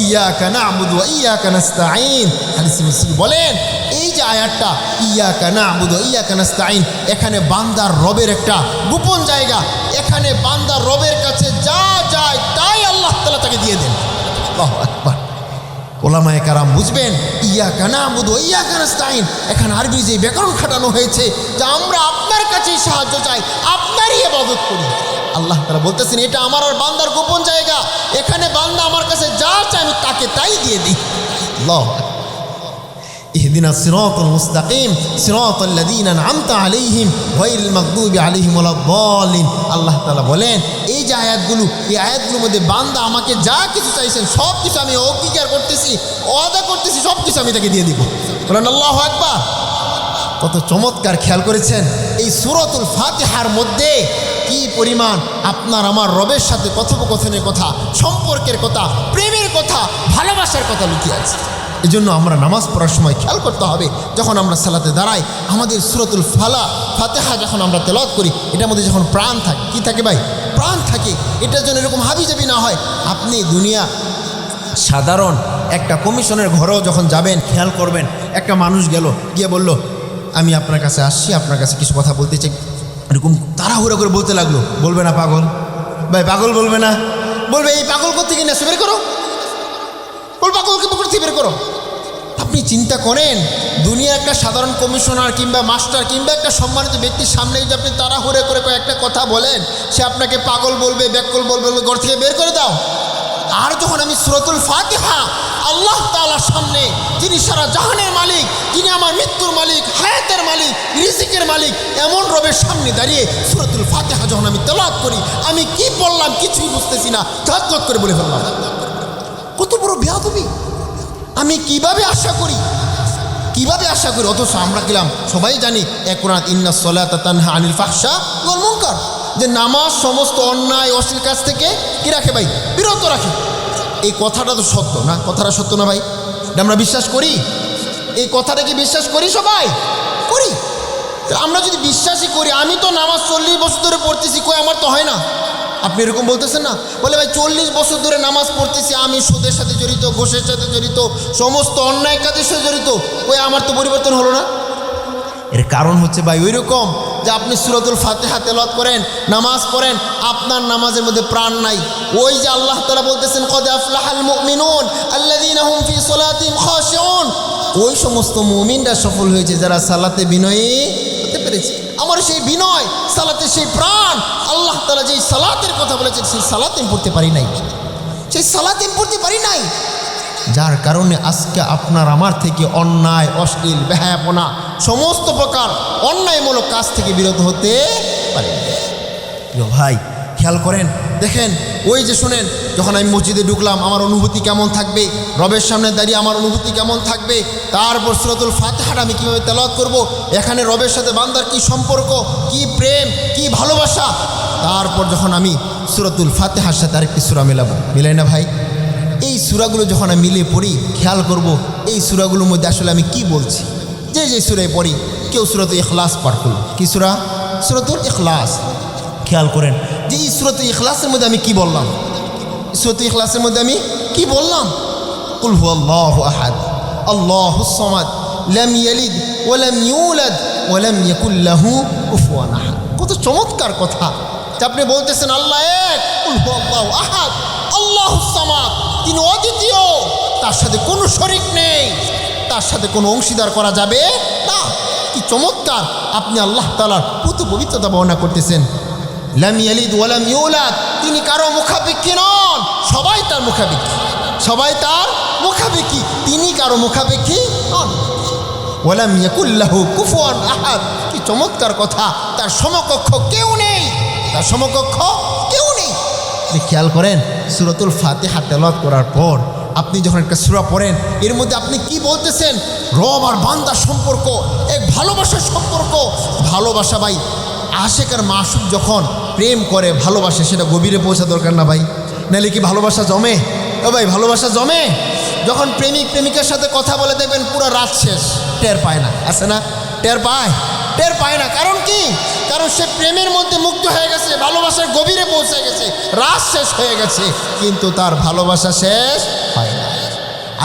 ইয়্যাকা না'বুদু ওয়া ইয়্যাকা নাস্তাঈন, হাদিসে মুসলিম বলেন এই যে আয়াতটা ইয়্যাকা না'বুদু ওয়া ইয়্যাকা নাস্তাঈন, এখানে বান্দার রবের একটা গোপন জায়গা। এখানে বান্দার রবের কাছে যা যায় তাই আল্লাহ তাআলা তাকে দিয়ে দেন। আল্লাহু আকবার। ওলামায়ে কেরাম বুঝবেন ইয়্যাকা না'বুদু ওয়া ইয়্যাকা নাস্তাঈন, এখানে আরবি যে ব্যাকরণ খাটানো হয়েছে যে আমরা আপনার কাছেই সাহায্য চাই, আপনারই ইবাদত করি। আল্লাহ তাআলা বলতেছেন এটা আমার আর বান্দার গোপন জায়গা। এখানে বান্দা আমার কাছে যা চায় আমি তাকে তাই দিয়ে দিই। আল্লাহু আকবার। ইহদিনাস সিরাতাল মুস্তাকিম সিরাতাল্লাযীনা আন'আমতা আলাইহিম গায়রিল মাগদুবি আলাইহিম ওয়ালাদ-দাল্লিন। আল্লাহ তাআলা বলেন এই যে আয়াতগুলো, এই আয়াতগুলোর মধ্যে বান্দা আমাকে যা কিছু চাইছেন সব কিছু আমি অঙ্গীকার করতেছি, ওয়াদা করতেছি, সব কিছু আমি তাকে দিয়ে দিব। বলেন আল্লাহু আকবার। কত চমৎকার, খেয়াল করেছেন এই সূরাতুল ফাতিহার মধ্যে কি পরিমাণ আপনার আমার রবের সাথে কথোপকথনের কথা, সম্পর্কের কথা, প্রেমের কথা, ভালোবাসার কথা লুকিয়ে আছে। এজন্য আমরা নামাজ পড়ার সময় খেয়াল করতে হবে, যখন আমরা সালাতে দাঁড়াই আমাদের সূরাতুল ফাতিহা যখন আমরা তেলাওয়াত করি এটার মধ্যে যখন প্রাণ থাকে, কি থাকে ভাই? প্রাণ থাকে। এটার জন্য এরকম হাবিজাবি না হয়। আপনি দুনিয়া সাধারণ একটা কমিশনের ঘরেও যখন যাবেন খেয়াল করবেন, একটা মানুষ গেল গিয়ে বলল আমি আপনার কাছে আসছি, আপনার কাছে কিছু কথা বলতে চাই, এরকম তাড়াহুড়ো করে বলতে লাগলো। বলবে না পাগল? ভাই পাগল বলবে না? বলবে এই পাগল কোত্থেকে নিয়ে আসো, বের করো। বল পাগলকে পকড় থেকে বের করো। আপনি চিন্তা করেন দুনিয়ার একটা সাধারণ কমিশনার কিংবা মাস্টার কিংবা একটা সম্মানিত ব্যক্তির সামনে যদি আপনি তাড়াহুড়ো করে একটা কথা বলেন, সে আপনাকে পাগল বলবে, ব্যাককল বলবে, ঘর থেকে বের করে দাও। আর যখন আমি সূরাতুল ফাতিহা আল্লাহ তাআলার সামনে, যিনি সারা জাহানের মালিক, যিনি আমার মৃত্যুর মালিক, হায়াতের মালিক, রিজিকের মালিক, এমন রবের সামনে দাঁড়িয়ে সূরাতুল ফাতিহা যখন আমি তেলাওয়াত করি, আমি কি বললাম কিছুই বুঝতেছি না, ঝটঝট করে বলে ফেললাম। কত বড় বেয়াদবি! আমি কিভাবে আশা করি, কিভাবে আশা করি? অথচ আমরা গেলাম সবাই জানি কোরআন ইন্নাস সালাতা তানহা আনিল ফাহশা ওয়াল মুনকার, যে নামাজ সমস্ত অন্যায় অশ্লীল কাজ থেকে কি রাখে ভাই? বিরত রাখে। এই কথাটা তো সত্য না? কথাটা সত্য না ভাই? এটা আমরা বিশ্বাস করি? এই কথাটা কি বিশ্বাস করি? সবাই করি। আমরা যদি বিশ্বাসই করি, আমি তো নামাজ 40 বছর ধরে পড়তেছি, কই আমার তো হয় না। আপনি এরকম বলতেছেন না? বলে ভাই 40 বছর ধরে নামাজ পড়তেছি, আমি সুদের সাথে জড়িত, ঘোষের সাথে জড়িত, সমস্ত অন্যায় কাজের সাথে জড়িত, ওই আমার তো পরিবর্তন হলো না। এর কারণ হচ্ছে ভাই ওই রকম যে আপনি সূরাতুল ফাতিহা তেলাওয়াত করেন, নামাজ পড়েন, আপনার নামাজের মধ্যে প্রাণ নাই। ওই যে আল্লাহ তাআলা বলতেছেন কদ আফলাহাল মুমিনুন আল্লাযীনা হুম ফি সালাতিহিম খাশিউন, ওই সমস্ত মুমিনরা সফল হয়েছে যারা সালাতে বিনয়ী হতে পেরেছে। আমার সেই বিনয়, সালাতে সেই প্রাণ, আল্লাহ তাআলা যেই সালাতের কথা বলেছেন সেই সালাত আমি পড়তে পারি নাই, সেই সালাত আমি পড়তে পারি নাই, যার কারণে আজকে আপনার আমার থেকে অন্যায়, অশ্লীল, বেহায়াপনা, সমস্ত প্রকার অন্যায়মূলক কাজ থেকে বিরত হতে পারে। প্রিয় ভাই খেয়াল করেন, দেখেন ওই যে শোনেন, যখন আমি মসজিদে ঢুকলাম আমার অনুভূতি কেমন থাকবে, রবের সামনে দাঁড়িয়ে আমার অনুভূতি কেমন থাকবে, তারপর সূরাতুল ফাতিহাটা আমি কীভাবে তেলাওয়াত করব, এখানে রবের সাথে বান্দার কি সম্পর্ক, কি প্রেম, কি ভালোবাসা। তারপর যখন আমি সূরাতুল ফাতিহার সাথে আরেকটি সূরা মেলাবো, মিলাই না ভাই? এই সূরাগুলো যখন আমি মিলে পড়ি, খেয়াল করব এই সূরাগুলোর মধ্যে আসলে আমি কি বলছি। যে সূরায় পড়ি, কেউ সূরাতুল ইখলাস পাঠ করল, কি সূরা? সূরাতুল ইখলাস। খেয়াল করেন যে এই সূরাতুল ইখলাসের মধ্যে আমি কি বললাম, সূরাতুল ইখলাসের মধ্যে আমি কি বললাম? কুল হুয়াল্লাহু আহাদ আল্লাহুস সামাদ লাম ইয়ালিদ ওয়া লাম ইউলাদ ওয়া লাম ইয়াকুল লাহু কুফুয়ান আহাদ। কত চমৎকার কথা যে আপনি বলতেছেন আল্লাহ এক, কুল হুয়াল্লাহু আহাদ আল্লাহুস সামাদ, তিনি অদ্বিতীয়, তার সাথে কোনো শরীক নেই, তার সাথে কোনো অংশীদার করা যাবে না। কি চমৎকার আপনি আল্লাহ তাআলার পুত্র পবিত্রতা বর্ণনা করতেছেন। লাম ইয়ালিদ ওয়া লাম ইউলাদ, তিনি কারো মুখাপেক্ষী নন, সবাই তার মুখাপেক্ষী, সবাই তার মুখাপেক্ষী, তিনি কারো মুখাপেক্ষী নন। ওয়া লাম ইয়াকুল লাহু কুফুয়ান আহাদ, কি চমৎকার কথা, তার সমকক্ষ কেউ নেই, তার সমকক্ষ কেউ নেই। খেয়াল করেন সূরাতুল ফাতিহা তেলাওয়াত করার পর আপনি যখন একটা সূরা পড়েন, এর মধ্যে আপনি কি বলতেছেন? রব আর বান্দার সম্পর্ক, এক ভালোবাসার সম্পর্ক। ভালোবাসা ভাই, আশেক আর মাসুক যখন প্রেম করে ভালোবাসে, সেটা গভীরে পৌঁছা দরকার না ভাই? নাহলে কি ভালোবাসা জমে? ও ভাই ভালোবাসা জমে? যখন প্রেমিক প্রেমিকার সাথে কথা বলে দেখবেন পুরো রাত শেষ, টের পায় না, আছে না? টের পায়? টের পায় না। কারণ কি? কারণ সে প্রেমের মধ্যে মুগ্ধ হয়ে গেছে, ভালোবাসার গভীরে পৌঁছে গেছে, রাত শেষ হয়ে গেছে, কিন্তু তার ভালোবাসা শেষ হয় না।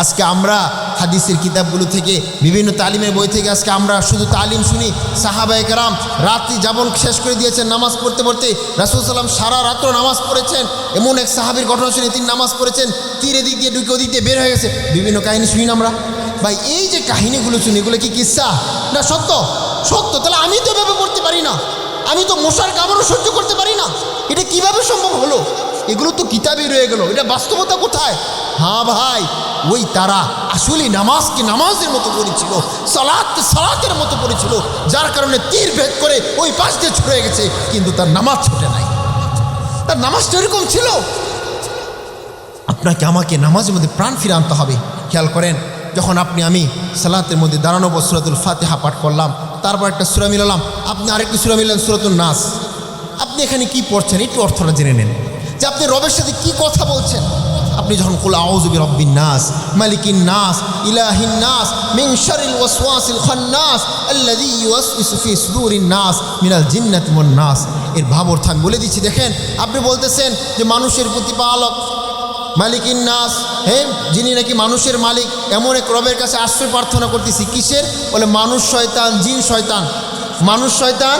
আজকে আমরা হাদিসের কিতাবগুলো থেকে, বিভিন্ন তালিমের বই থেকে আজকে আমরা শুধু তালিম শুনি। সাহাবায়ে কেরাম রাত্রি যাপন শেষ করে দিয়েছেন নামাজ পড়তে পড়তে, রাসূল সাল্লাল্লাহু আলাইহি ওয়াসাল্লাম সারা রাত্র নামাজ পড়েছেন। এমন এক সাহাবীর ঘটনা শুনি, তিনি নামাজ পড়েছেন, তীরে দিক দিয়ে ঢুকে ওদিক দিয়ে বের হয়ে গেছে। বিভিন্ন কাহিনী শুনি না আমরা ভাই। এই যে কাহিনীগুলো শুনি, এগুলো কি কিসসা না সত্য? সত্য। তাহলে আমি তো এভাবে পড়তে পারি না, আমি তো মশার কামড়ও সহ্য করতে পারি না, এটা কিভাবে সম্ভব হলো? এগুলো তো কিতাবেই রয়ে গেল, এটা বাস্তবতা কোথায়? হ্যাঁ ভাই, ওই তারা আসলে নামাজকে নামাজের মতো করেছিল, সালাতকে সালাতের মতো করেছিল, যার কারণে তীর ভেদ করে ওই পাশ দিয়ে ছুটে গেছে, কিন্তু তার নামাজ ছুটে নাই। তার নামাজটা এরকম ছিল। আপনাকে আমাকে নামাজের মধ্যে প্রাণ ফিরে আনতে হবে। খেয়াল করেন, যখন আমি সালাতের মধ্যে দাঁড়ানো পর সূরাতুল ফাতিহা পাঠ করলাম, তারপর একটা সূরা মিলালাম, আপনি আরেকটি সূরা মিলালেন সূরাতুন নাস। আপনি এখানে কি পড়ছেন একটু অর্থটা জেনে নেন, যে আপনি রবের সাথে কি কথা বলছেন। আপনি যখন কুল আউযু বিরাব্বিন নাস মালিকিন নাস ইলাহিন নাস মিন শারিল ওয়াসওয়াসিল খান্নাস আল্লাযী ইউওয়াসওয়িসু ফি সুদুরিন নাস মিনাল জিন্নাতি ওয়ান নাস, এর ভাব অর্থ আমি বলে দিচ্ছি। দেখেন, আপনি বলতেছেন যে মানুষের প্রতিপালক মালিকিন নাস, হ্যাঁ, যিনি নাকি মানুষের মালিক, এমন এক রবের কাছে আশ্রয় প্রার্থনা করতেছি। কিসের? বলে মানুষ শয়তান, জিন শয়তান। মানুষ শয়তান,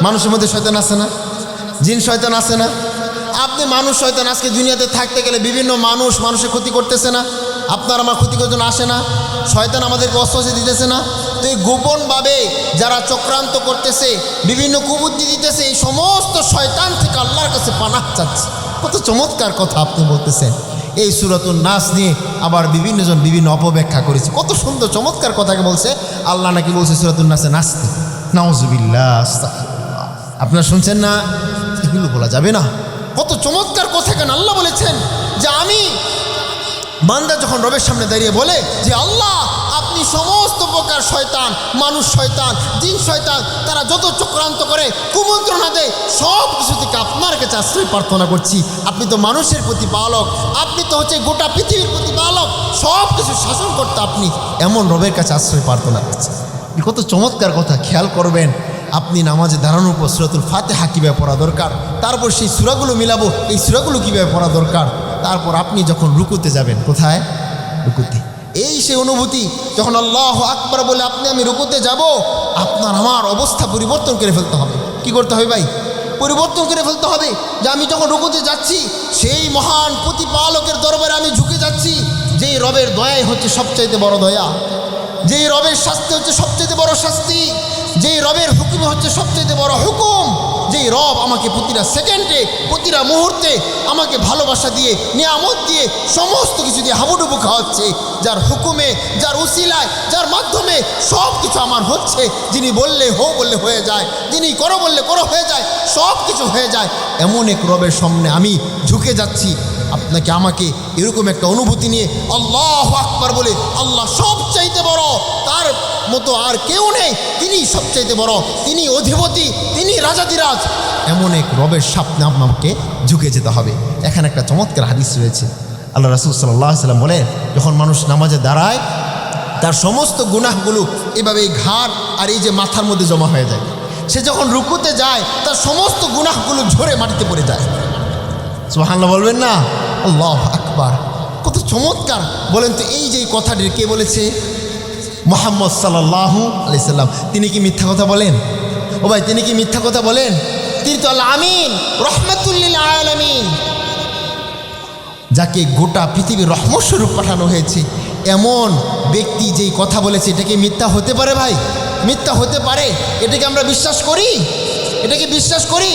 মানুষের মধ্যে শয়তান আছে না? জিন শয়তান আছে না? আপনি মানুষ শয়তান, আজকে দুনিয়াতে থাকতে গেলে বিভিন্ন মানুষের ক্ষতি করতেছে না? আপনার আমার ক্ষতি করার জন্য আসে না? শয়তান আমাদেরকে অস্ত্র দিতেছে না? তো এই গোপনভাবে যারা চক্রান্ত করতেছে, বিভিন্ন কুবুদ্ধি দিতেছে, এই সমস্ত শয়তান থেকে আল্লাহর কাছে পানাহ চাচ্ছে। কত চমৎকার কথা আপনি বলতেছেন। এই সূরাতুন নাস নিয়ে আবার বিভিন্নজন বিভিন্ন অপব্যাখ্যা করেছে। কত সুন্দর চমৎকার কথাকে বলছে। আল্লাহ নাকি বলছে সূরাতুন নাসে নাচতে, নাউযুবিল্লাহ, আস্তাগফিরুল্লাহ। আপনারা শুনছেন না? এগুলো বলা যাবে না। কত চমৎকার কথা কেন আল্লাহ বলেছেন যে আমি বান্দা যখন রবের সামনে দাঁড়িয়ে বলে যে আল্লাহ আপনি সমস্ত প্রকার শয়তান, মানুষ শয়তান, জিন শয়তান, তারা যত চক্রান্ত করে, কুমন্ত্রণা দেয়, সব কিছু থেকে আপনার কাছে আশ্রয় প্রার্থনা করছি। আপনি তো মানুষের প্রতিপালক, আপনি তো হচ্ছে গোটা পৃথিবীর প্রতিপালক, সব কিছু শাসন করতে আপনি এমন রবের কাছে আশ্রয় প্রার্থনা করছেন। কত চমৎকার কথা। খেয়াল করবেন, আপনি নামাজে দাঁড়ানোর পর সূরাতুল ফাতিহা কীভাবে পড়া দরকার, তারপর সেই সূরাগুলো মিলাবো, এই সূরাগুলো কীভাবে পড়া দরকার, তারপর আপনি যখন রুকুতে যাবেন, কোথায়? রুকুতে। এই সেই অনুভূতি যখন আল্লাহু আকবার বলে আপনি আমি রুকুতে যাব, আপনার আমার অবস্থা পরিবর্তন করে ফেলতে হবে। কি করতে হবে ভাই? পরিবর্তন করে ফেলতে হবে যে আমি যখন রুকুতে যাচ্ছি সেই মহান প্রতিপালকের দরবারে আমি ঝুঁকে যাচ্ছি, যেই রবের দয়াই হচ্ছে সবচাইতে বড় দয়া, যেই রবের শাস্তি হচ্ছে সবচাইতে বড় শাস্তি, যেই রবের হুকুম হচ্ছে সবচাইতে বড় হুকুম, যেই রব আমাকে প্রতিটা সেকেন্ডে প্রতিটা মুহূর্তে আমাকে ভালোবাসা দিয়ে নিয়ামত দিয়ে সমস্ত কিছু দিয়ে হাবুডুবু খাওয়াচ্ছে, যার হুকুমে যার উসিলায় যার মাধ্যমে সব কিছু আমার হচ্ছে, যিনি বললে হো বললে হয়ে যায়, যিনি করো বললে করো হয়ে যায়, সব কিছু হয়ে যায়, এমন এক রবের সামনে আমি ঝুঁকে যাচ্ছি। আপনাকে আমাকে এরকম একটা অনুভূতি নিয়ে আল্লাহু আকবার বলে আল্লাহ সবচাইতে বড়, তার মতো আর কেউ নেই, তিনি সবচাইতে বড়, তিনি অধিপতি, তিনি রাজাধিরাজ, এমন এক রবের সামনে আপনাকে ঝুঁকে যেতে হবে। এখানে একটা চমৎকার হাদিস রয়েছে। আল্লাহ রাসূল সাল্লাল্লাহু আলাইহি ওয়াসাল্লাম বলেন, যখন মানুষ নামাজে দাঁড়ায় তার সমস্ত গুনাহগুলো এভাবে এই ঘাড় আর এই যে মাথার মধ্যে জমা হয়ে যায়, সে যখন রুকুতে যায় তার সমস্ত গুনাহগুলো ঝরে মাটিতে পড়ে যায়। সুবহানাল্লাহ বলবেন না? আল্লাহু আকবার, কত চমৎকার বলেন তো। এই যে কথাটি কে বলেছে? মুহাম্মদ সাল্লাল্লাহু আলাইহি সাল্লাম। তিনি কি মিথ্যা কথা বলেন? ও ভাই, তিনি কি মিথ্যা কথা বলেন? তিনি তো আল আমিন, রহমাতুল লিল আলামিন, যাকে গোটা পৃথিবীর রহমত স্বরূপ পাঠানো হয়েছে, এমন ব্যক্তি যেই কথা বলেছে, এটা কি মিথ্যা হতে পারে ভাই? মিথ্যা হতে পারে? এটাকে আমরা বিশ্বাস করি? এটাকে বিশ্বাস করি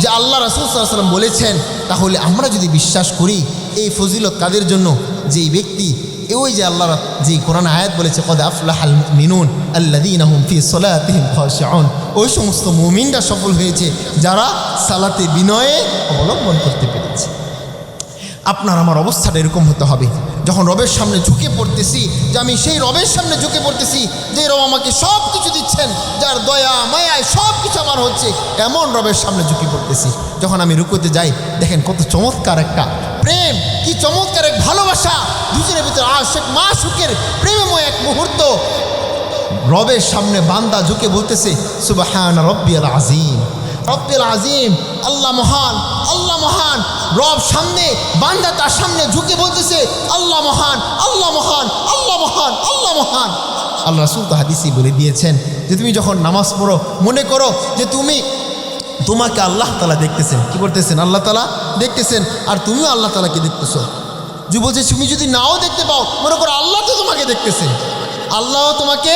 যে আল্লাহ রাসূল সাল্লাল্লাহু আলাইহি ওয়াসাল্লাম বলেছেন? তাহলে আমরা যদি বিশ্বাস করি, এই ফজিলত কাদের জন্য? যেই ব্যক্তি ওই যে আল্লাহর যে কোরআন আয়াত বলেছে, কদ আফলাহাল মুমিনুন আল্লাযীনা হুম ফি সলাতিহিম খাশিউন, ওই সমস্ত মুমিনরা সফল হয়েছে যারা সালাতে বিনয়ে অবলম্বন করতে পেরেছে। আপনার আমার অবস্থাটা এরকম হতে হবে, যখন রবের সামনে ঝুঁকে পড়তেছি, যে আমি সেই রবের সামনে ঝুঁকে পড়তেছি, যে রব আমাকে সব কিছু দিচ্ছেন, যার দয়া মায়ায় সব কিছু আমার হচ্ছে, এমন রবের সামনে ঝুঁকে পড়তেছি। যখন আমি রুকুতে যাই, দেখেন কত চমৎকার একটা প্রেম, কি চমৎকার এক ভালোবাসা, দুজনের ভিতরে আশিক মাশউকের প্রেমময় এক মুহূর্ত। রবের সামনে বান্দা ঝুঁকে বলতেছে, সুবহান রব্বিয়াল আযীম, রব্বিল আযীম, আল্লাহ মহান, আল্লাহ মহান। রব সামনে, বান্দা তার সামনে ঝুঁকে বলতেছে, আল্লাহ মহান, আল্লাহ মহান, আল্লাহ মহান, আল্লাহ মহান। আল্লাহ রাসূল তো হাদিসে বলে দিয়েছেন যে তুমি যখন নামাজ পড়ো, মনে করো যে তোমাকে আল্লাহ তাআলা দেখতেছেন। কি করতেছেন? আল্লাহ তাআলা দেখতেছেন, আর তুমিও আল্লাহ তাআলাকে দেখতেছো। যে বলছে তুমি যদি নাও দেখতে পাও, মনে করো আল্লাহ তো তোমাকে দেখতেছেন, আল্লাহও তোমাকে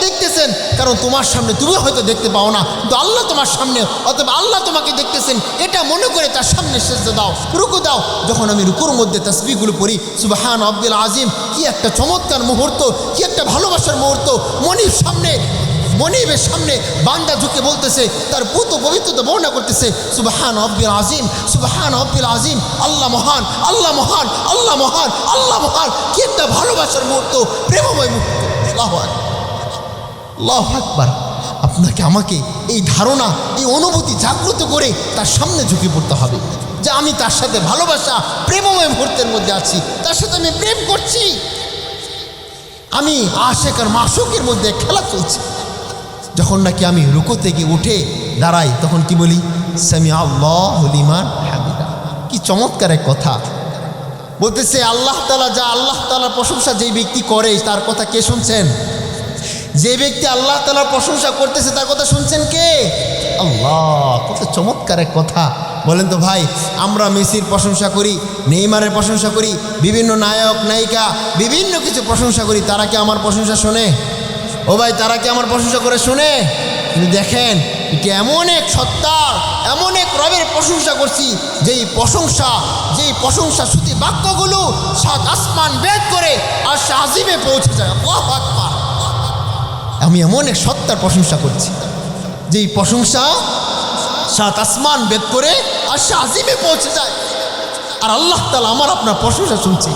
দেখতেছেন, কারণ তোমার সামনে তুমি হয়তো দেখতে পাও না, কিন্তু আল্লাহ তোমার সামনে, অথবা আল্লাহ তোমাকে দেখতেছেন, এটা মনে করে তার সামনে সেজদা দাও, রুকু দাও। যখন আমি রুকুর মধ্যে তাসবিহগুলো পড়ি, সুবহান রব্বিল আযীম, কি একটা চমৎকার মুহূর্ত, কি একটা ভালোবাসার মুহূর্ত। মনিবের সামনে বান্দা ঝুঁকে বলতেছে, তার পুত পবিত্রতা বর্ণনা করতেছে, সুবহান রব্বিল আযীম, সুবহান রব্বিল আযীম, আল্লাহ মহান, আল্লাহ মহান, আল্লাহ মহান, আল্লাহ মহান। কি একটা ভালোবাসার মুহূর্ত, প্রেমময় মুহূর্ত। আল্লাহু আকবার, আল্লাহু আকবার। আপনাকে আমাকে এই ধারণা, এই অনুভূতি জাগ্রত করে তার সামনে ঝুঁকে পড়তে হবে, যে আমি তার সাথে ভালোবাসা প্রেমময় মুহূর্তের মধ্যে আছি, তার সাথে আমি প্রেম করছি, আমি আশিক আর মাশউকের মধ্যে খেলা চলছে। যখন নাকি আমি রুকু থেকে উঠে দাঁড়াই, তখন কি বলি? সামিআ আল্লাহু লিমান হামিদা। কি চমৎকার এক কথা বলতেছে আল্লাহ তাআলা, যা আল্লাহ তাআলার প্রশংসা যেই ব্যক্তি করে, তার কথা কে শুনছেন? যে ব্যক্তি আল্লাহ তাআলার প্রশংসা করতেছে, তার কথা শুনছেন কে? আল্লাহ। কত চমৎকার এক কথা বলেন তো ভাই। আমরা মেসির প্রশংসা করি, নেইমারের প্রশংসা করি, বিভিন্ন নায়ক নায়িকা বিভিন্ন কিছু প্রশংসা করি, তারা কি আমার প্রশংসা শোনে? ও ভাই, তারা কি আমার প্রশংসা করে শোনে? কিন্তু দেখেন, এটি এমন এক সত্তার, এমন এক রবের প্রশংসা করছি, যেই প্রশংসা শ্রুতি বাক্যগুলো 7 আসমান ভেদ করে আর আজিমে পৌঁছে যায়। আল্লাহু আকবার। আমি এমন এক সত্তার প্রশংসা করছি, যেই প্রশংসা 7 আসমান ভেদ করে আর আজিমে পৌঁছে যায়। আর আল্লাহ তাআলা আমার আপনার প্রশংসা শুনছে।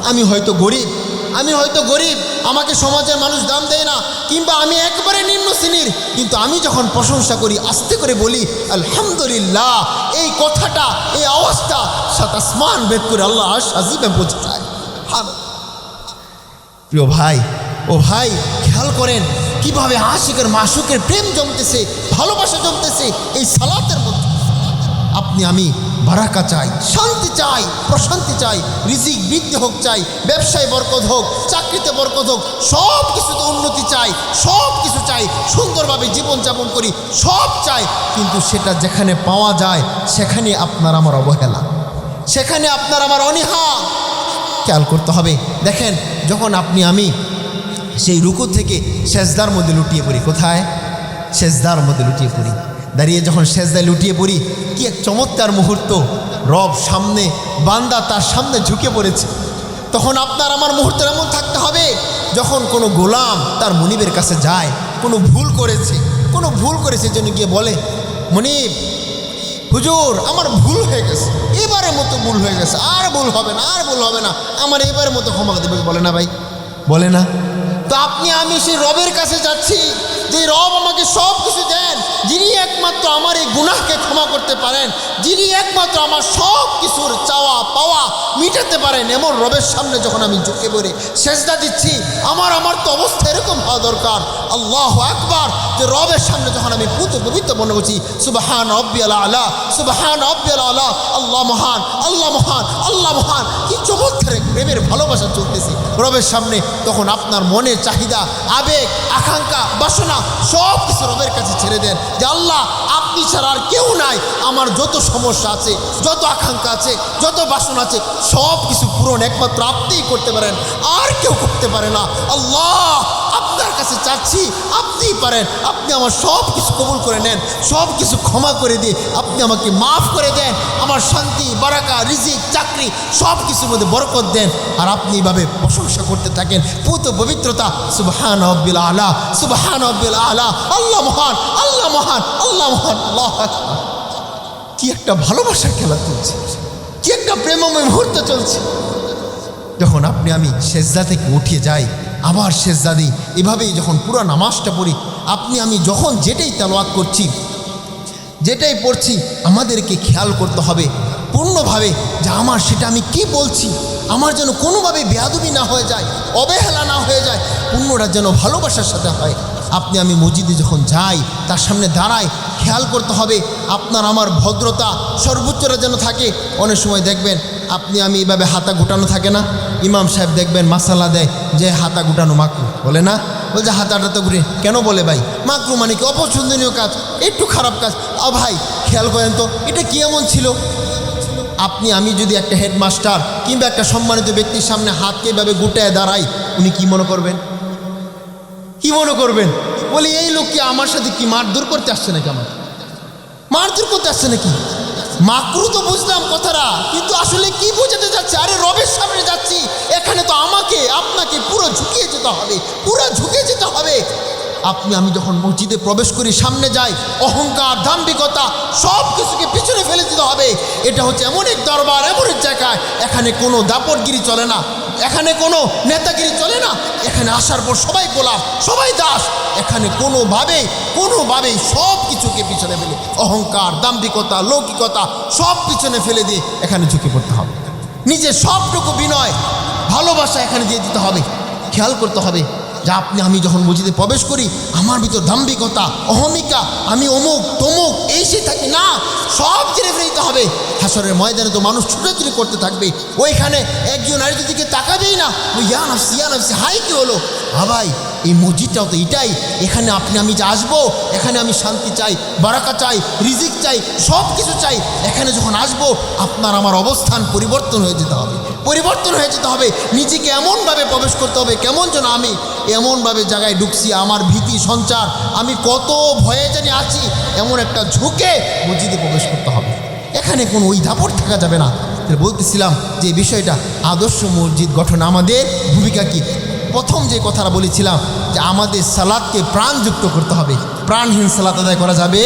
আমি হয়তো গরিব, আমাকে সমাজের মানুষ দাম দেয় না, কিংবা আমি একবারে নিম্ন শ্রেণীর, কিন্তু আমি যখন প্রশংসা করি, আস্তে করে বলি আলহামদুলিল্লাহ, এই কথাটা, এই আওয়াজটা 7 আসমান ভেদ করে আল্লাহ আরশ আজিমে পৌঁছে যায়। প্রিয় ভাই, ও ভাই, খেয়াল করেন কিভাবে আশিকের মাশুকের প্রেম জমতেছে, ভালোবাসা জমতেছে এই সালাতের মধ্যে। আপনি আমি বারাকা চাই, শান্তি চাই, প্রশান্তি চাই, রিজিক বৃদ্ধি হোক চাই, ব্যবসায় বরকত হোক, চাকরিতে বরকত হোক, সব কিছুতে উন্নতি চাই, সব কিছু চাই, সুন্দরভাবে জীবনযাপন করি, সব চাই। কিন্তু সেটা যেখানে পাওয়া যায় সেখানে আপনার আমার অবহেলা, সেখানে আপনার আমার অনীহা। খেয়াল করতে হবে। দেখেন, যখন আপনি আমি সেই রুকু থেকে সেজদার মধ্যে লুটিয়ে পড়ি, কোথায়? সেজদার মধ্যে লুটিয়ে পড়ি। দাঁড়িয়ে যখন সেজদায় লুটিয়ে পড়ি, কি এক চমৎকার মুহূর্ত! রব সামনে, বান্দা তার সামনে ঝুঁকে পড়েছে। তখন আপনার আমার মুহূর্ত এমন থাকতে হবে, যখন কোনো গোলাম তার মনিবের কাছে যায়, কোনো ভুল করেছে জন্য গিয়ে বলে, মনিব হুজুর আমার ভুল হয়ে গেছে, এবারের মতো ভুল হয়ে গেছে, আর ভুল হবে না, আমার এবারের মতো ক্ষমা দেবে। বলে না ভাই, বলে না? তো আপনি আমি সেই রবের কাছে যাচ্ছি, যে রব আমাকে সব কিছু দেন, যিনি একমাত্র আমার এই গুনাহকে ক্ষমা করতে পারেন, যিনি একমাত্র আমার সব কিছুর চাওয়া পাওয়া মিটাতে পারেন, এমন রবের সামনে যখন আমি ঝুঁকে পড়ে সেজদা দিচ্ছি, আমার তো অবস্থা এরকম হওয়া দরকার। আল্লাহু আকবার! যে রবের সামনে যখন আমি পবিত্র মনে করছি, সুবহান রব্বিয়াল আলা, সুবহান রব্বিয়াল আলা, আল্লাহ মহান, আল্লাহ মহান, আল্লাহ মহান। কি চমৎকার প্রেমের ভালোবাসা চলতেছি রবের সামনে। তখন আপনার মনের চাহিদা, আবেগ, আকাঙ্ক্ষা, বাসনা সব কিছু রবের কাছে ছেড়ে দেন, যে আল্লাহ আপনি ছাড়া আর কেউ নাই। আমার যত সমস্যা আছে, যত আকাঙ্ক্ষা আছে, যত বাসনা আছে, সব কিছু পূরণ একমাত্র আপনিই করতে পারেন, আর কেউ করতে পারে না। আল্লাহ আপনার কাছে চাচ্ছি, আপনিই পারেন। আপনি আমার সব কিছু কবুল করে নেন, সব কিছু ক্ষমা করে দিয়ে আপনি আমাকে মাফ করে দেন। আমার শান্তি, বারাকা, রিজিক, চাকরি সব কিছুর মধ্যে বরকত দেন। আর আপনি এইভাবে প্রশংসা করতে থাকেন, পুত পবিত্রতা, সুবহান রব্বিল আলা, সুবহান রব্বিল আলা, আল্লাহ মহান, আল্লাহ মহান, আল্লাহ মহান। আল্লাহু আকবার! কি একটা ভালোবাসার খেলা চলছে, কি একটা প্রেমময় মুহূর্ত চলছে। যখন আপনি আমি সেজদা থেকে উঠে যাই, আবার সেজদা দিই, এভাবেই যখন পুরো নামাজটা পড়ি, আপনি আমি যখন যেটাই তেলাওয়াত করছি, যেটাই পড়ছি, আমাদেরকে খেয়াল করতে হবে পূর্ণভাবে যে আমার সেটা আমি কি বলছি, আমার যেন কোনোভাবে বেয়াদবি না হয়ে যায়, অবহেলা না হয়ে যায়, পূর্ণটা যেন ভালোবাসার সাথে হয়। আপনি আমি মসজিদে যখন যাই, তার সামনে দাঁড়াই, খেয়াল করতে হবে আপনার আমার ভদ্রতা সর্বোচ্চটা যেন থাকে। অনেক সময় দেখবেন আপনি আমি এইভাবে হাতা গুটানো থাকে না, ইমাম সাহেব দেখবেন মাসালা দেয় যে হাতা গুটানো মাকরু, বলে না? বলছে হাতাটা তো ঘুরে কেন? বলে ভাই মাকরু মানে কি? অপছন্দনীয় কাজ, একটু খারাপ কাজ। ভাই খেয়াল করেন তো, এটা কি এমন ছিল? আপনি আমি যদি একটা হেডমাস্টার কিংবা একটা সম্মানিত ব্যক্তির সামনে হাতকে এভাবে গুটায় দাঁড়াই, উনি কি মনে করবেন? কি মনে করবেন? বলি এই লোক কি আমার সাথে কি মারধর করতে আসছে নাকি? আমার মারধর করতে আসছে নাকি? মাকরু তো বুঝলাম কথাটা, কিন্তু আসলে কি বোঝাতে যাচ্ছে? আরে রবের সামনে যাচ্ছি, এখানে তো আমাকে আপনাকে পুরো ঝুঁকিয়ে যেতে হবে, পুরো ঝুঁকে যেতে হবে। আপনি আমি যখন মসজিদে প্রবেশ করি, সামনে যাই, অহংকার, দাম্ভিকতা সব কিছুকে পিছনে ফেলে দিতে হবে। এটা হচ্ছে এমন এক দরবার, এমন এক জায়গায়, এখানে কোনো দাপটগিরি চলে না, এখানে কোনো নেতাগিরি চলে না। এখানে আসার পর সবাই গোলাম, সবাই দাস। এখানে কোনোভাবেই সব কিছুকে পিছনে ফেলে, অহংকার, দাম্ভিকতা, লৌকিকতা সব পিছনে ফেলে দিয়ে এখানে ঝুঁকে পড়তে হবে। নিজের সবটুকু বিনয়, ভালোবাসা এখানে দিয়ে দিতে হবে। খেয়াল করতে হবে যে আপনি আমি যখন মসজিদে প্রবেশ করি, আমার ভিতর দাম্ভিকতা, অহমিকা, আমি অমুক তমুক এই সে থাকি না, সব ছেড়ে ফেলে দিতে হবে। হাসরের ময়দানে তো মানুষ ছুটাছুটি করতে থাকবে, ওইখানে একজন আরেকজন দিকে তাকাবেই না, ওই ইয়া নাফসি হাই কি হলো? ভাই এই মসজিদটাও তো এটাই, এখানে আপনি আমি যে আসবো, এখানে আমি শান্তি চাই, বারাকা চাই, রিজিক চাই, সব কিছু চাই। এখানে যখন আসবো, আপনার আমার অবস্থান পরিবর্তন হয়ে যেতে হবে, নিজেকে এমনভাবে প্রবেশ করতে হবে, কেমন যেন আমি এমনভাবে জায়গায় ঢুকছি, আমার ভীতি সঞ্চার, আমি কত ভয়ে জানি আছি, এমন একটা ঝুঁকে মসজিদে প্রবেশ করতে হবে। এখানে কোনো ওই দাপট থাকা যাবে না। বলতেছিলাম যে বিষয়টা, আদর্শ মসজিদ গঠন আমাদের ভূমিকা কি? প্রথম যে কথাটা বলেছিলাম যে আমাদের সালাতকে প্রাণযুক্ত করতে হবে, প্রাণহীন সালাত আদায় করা যাবে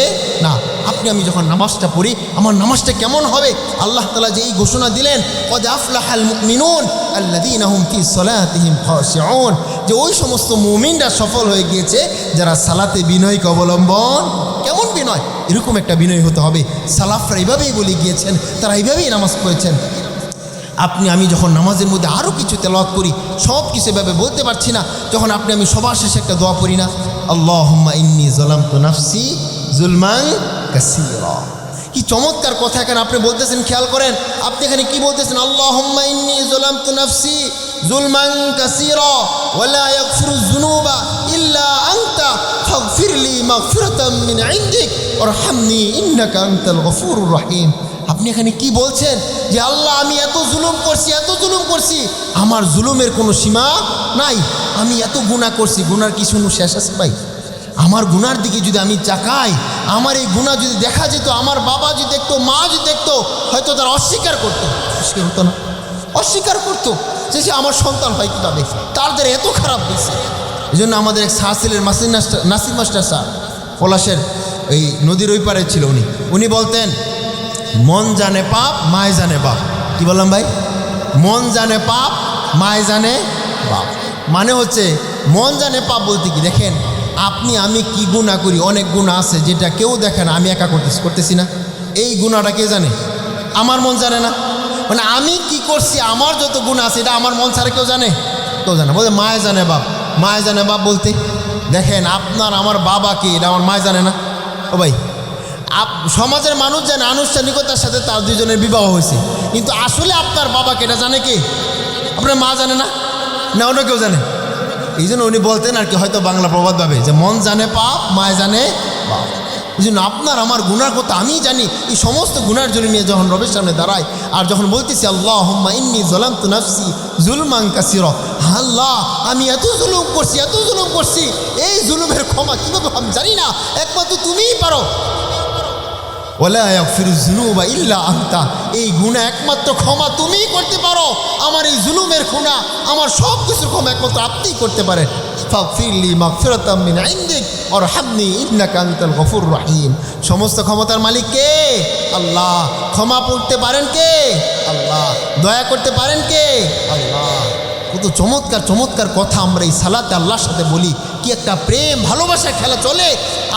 না। আপনি আমি যখন নামাজটা পড়ি, আমার নামাজটা কেমন হবে? আল্লাহ তাআলা যে এই ঘোষণা দিলেন, কদ আফলাহাল মুমিনুন আল্লাযীনা হুম ফি সালাতিহিম খাশিউন, যে ওই সমস্ত মুমিনরা সফল হয়ে গিয়েছে যারা সালাতে বিনয়কে অবলম্বন। কেমন বিনয়? এরকম একটা বিনয় হতে হবে। সালাফরা এইভাবেই বলে গিয়েছেন, তারা এইভাবেই নামাজ পড়েছেন। আমি যখন নামাজের মধ্যে আরও কিছু তেলাওয়াত করি, সব কিছু এভাবে বলতে পারছি না, যখন আমি সবার শেষে একটা দোয়া পড়ি না, আল্লাহুম্মা ইন্নী যালামতু নাফসি যুলমান কাসীরা। কি চমৎকার কথা এখানে আপনি বলতেছেন, খেয়াল করেন আপনি এখানে কি বলতেছেন, আল্লাহুম্মা ইন্নী যালামতু নাফসি যুলমান কাসীরা ওয়া লা ইয়াগফিরুয যুনুবা ইল্লা আনতা ফাগফিরলি মাগফিরাতাম মিন ইনদিক ওয়ারহামনি ইন্নাকা আনতাল গফুরুর রহিম। আপনি এখানে কি বলছেন যে আল্লাহ আমি এত জুলুম করছি, আমার জুলুমের কোনো সীমা নাই, আমি এত গুনাহ করছি, গুনার কি কোনো শেষ আছে ভাই? আমার গুনার দিকে যদি আমি তাকাই, আমার এই গুনাহ যদি দেখা যেত, আমার বাবা যদি দেখতো, মা যদি দেখতো, হয়তো তারা অস্বীকার করতো না, অস্বীকার করতো যে সে আমার সন্তান হয় কীভাবে, তাদের এত খারাপ হয়েছে। এই জন্য আমাদের এক সাহসিলের নাসির মাস্টার স্যার পলাশের এই নদীর ওই পারে ছিল, উনি বলতেন মন জানে পাপ মায় জানে বাপ। কি বললাম ভাই? মন জানে পাপ মায় জানে বাপ, মানে হচ্ছে মন জানে পাপ বলতে কি, দেখেন আমি কি গুনাহ করি, অনেক গুনাহ আছে যেটা কেউ দেখে না, আমি একা করতেছি না, এই গুনাহটা কে জানে? আমার মন জানে না। মানে আমি কি করছি, আমার যত গুনাহ আছে এটা আমার মন ছাড়া কেউ জানে বলতে মায় জানে বাপ বলতে, দেখেন আপনার আমার বাবাকে, এটা আমার মায় জানে না। ও ভাই, সমাজের মানুষ জানে আনুষ্ঠানিকতার সাথে তার দুইজনের বিবাহ হয়েছে, কিন্তু আসলে আপনার বাবাকে এটা জানে কে? আপনার মা জানে না অন্য কেউ জানে? এই জন্য উনি বলতেন আর কি, হয়তো বাংলা প্রবাদ ভাবে যে মন জানে পাপ মায় জানে বাপ। এই জন্য আপনার আমার গুনার কথা আমি জানি, এই সমস্ত গুনার জন্য নিয়ে যখন রবের সামনে দাঁড়ায় আর যখন বলতেছি আল্লাহুম্মা ইন্নী যালামতু নাফসি যুলমান কাসীরা, আল্লাহ আমি এত জুলুম করছি, এই জুলুমের ক্ষমা কীভাবে আমি জানি না, একমাত্র তুমিই পারো। ওয়ালা ইয়াগফিরুয যুনুবা ইল্লা আনতা, এই গুনাহ একমাত্র ক্ষমা তুমিই করতে পারো, আমার এই জুলুমের গুনাহ, আমার সব কিছুর ক্ষমা একমাত্র আপনিই করতে পারেন। ফাগফিরলি মাগফিরাতাম মিন ইনদিক ওয়ারহামনি ইন্নাকা আনতাল গফুরুর রহিম। সমস্ত ক্ষমতার মালিক কে? আল্লাহ। ক্ষমা করতে পারেন কে? আল্লাহ। দয়া করতে পারেন কে? আল্লাহ। কত চমৎকার কথা আমরা এই সালাতে আল্লাহর সাথে বলি, কি একটা প্রেম ভালোবাসার খেলা চলে,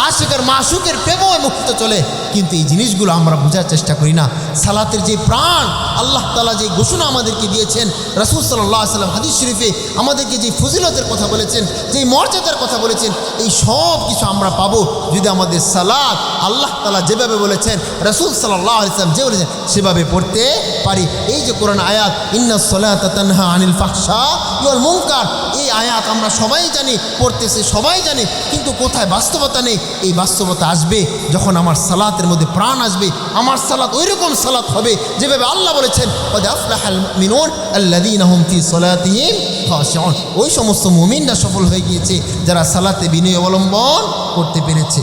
আশিকের মাশুকের প্রেমও মুক্ত চলে, কিন্তু এই জিনিসগুলো আমরা বোঝার চেষ্টা করি না। সালাতের যে প্রাণ আল্লাহ তাআলা যে ঘোষণা আমাদেরকে দিয়েছেন, রাসূল সাল্লাল্লাহু আলাইহি ওয়াসাল্লাম হাদিস শরীফে আমাদেরকে যে ফজিলতের কথা বলেছেন, যে মর্যাদার কথা বলেছেন, এই সব কিছু আমরা পাবো যদি আমাদের সালাত আল্লাহ তাআলা যেভাবে বলেছেন, রাসূল সাল্লাল্লাহু আলাইহি ওয়াসাল্লাম যে বলেছেন সেভাবে পড়তে পারি। এই যে কোরআন আয়াত ইন্নাস সালাতা তানহা আনিল ফাহশা ওয়াল মুনকার, এই আয়াত আমরা সবাই জানি, পড়তেছে সবাই জানি, কিন্তু কোথায় বাস্তবতা নেই। এই বাস্তবতা আসবে যখন আমার সালাতের মধ্যে প্রাণ আসবে, আমার সালাত ওই রকম সালাত হবে যেভাবে আল্লাহ বলেছেন ক্বাদ আফলাহাল মুমিনুন আল্লাযীনা হুম ফি সালাতিহিম খাশিউন। ওই সমস্ত মুমিনরা সফল হয়ে গিয়েছে যারা সালাতে বিনয় অবলম্বন করতে পেরেছে।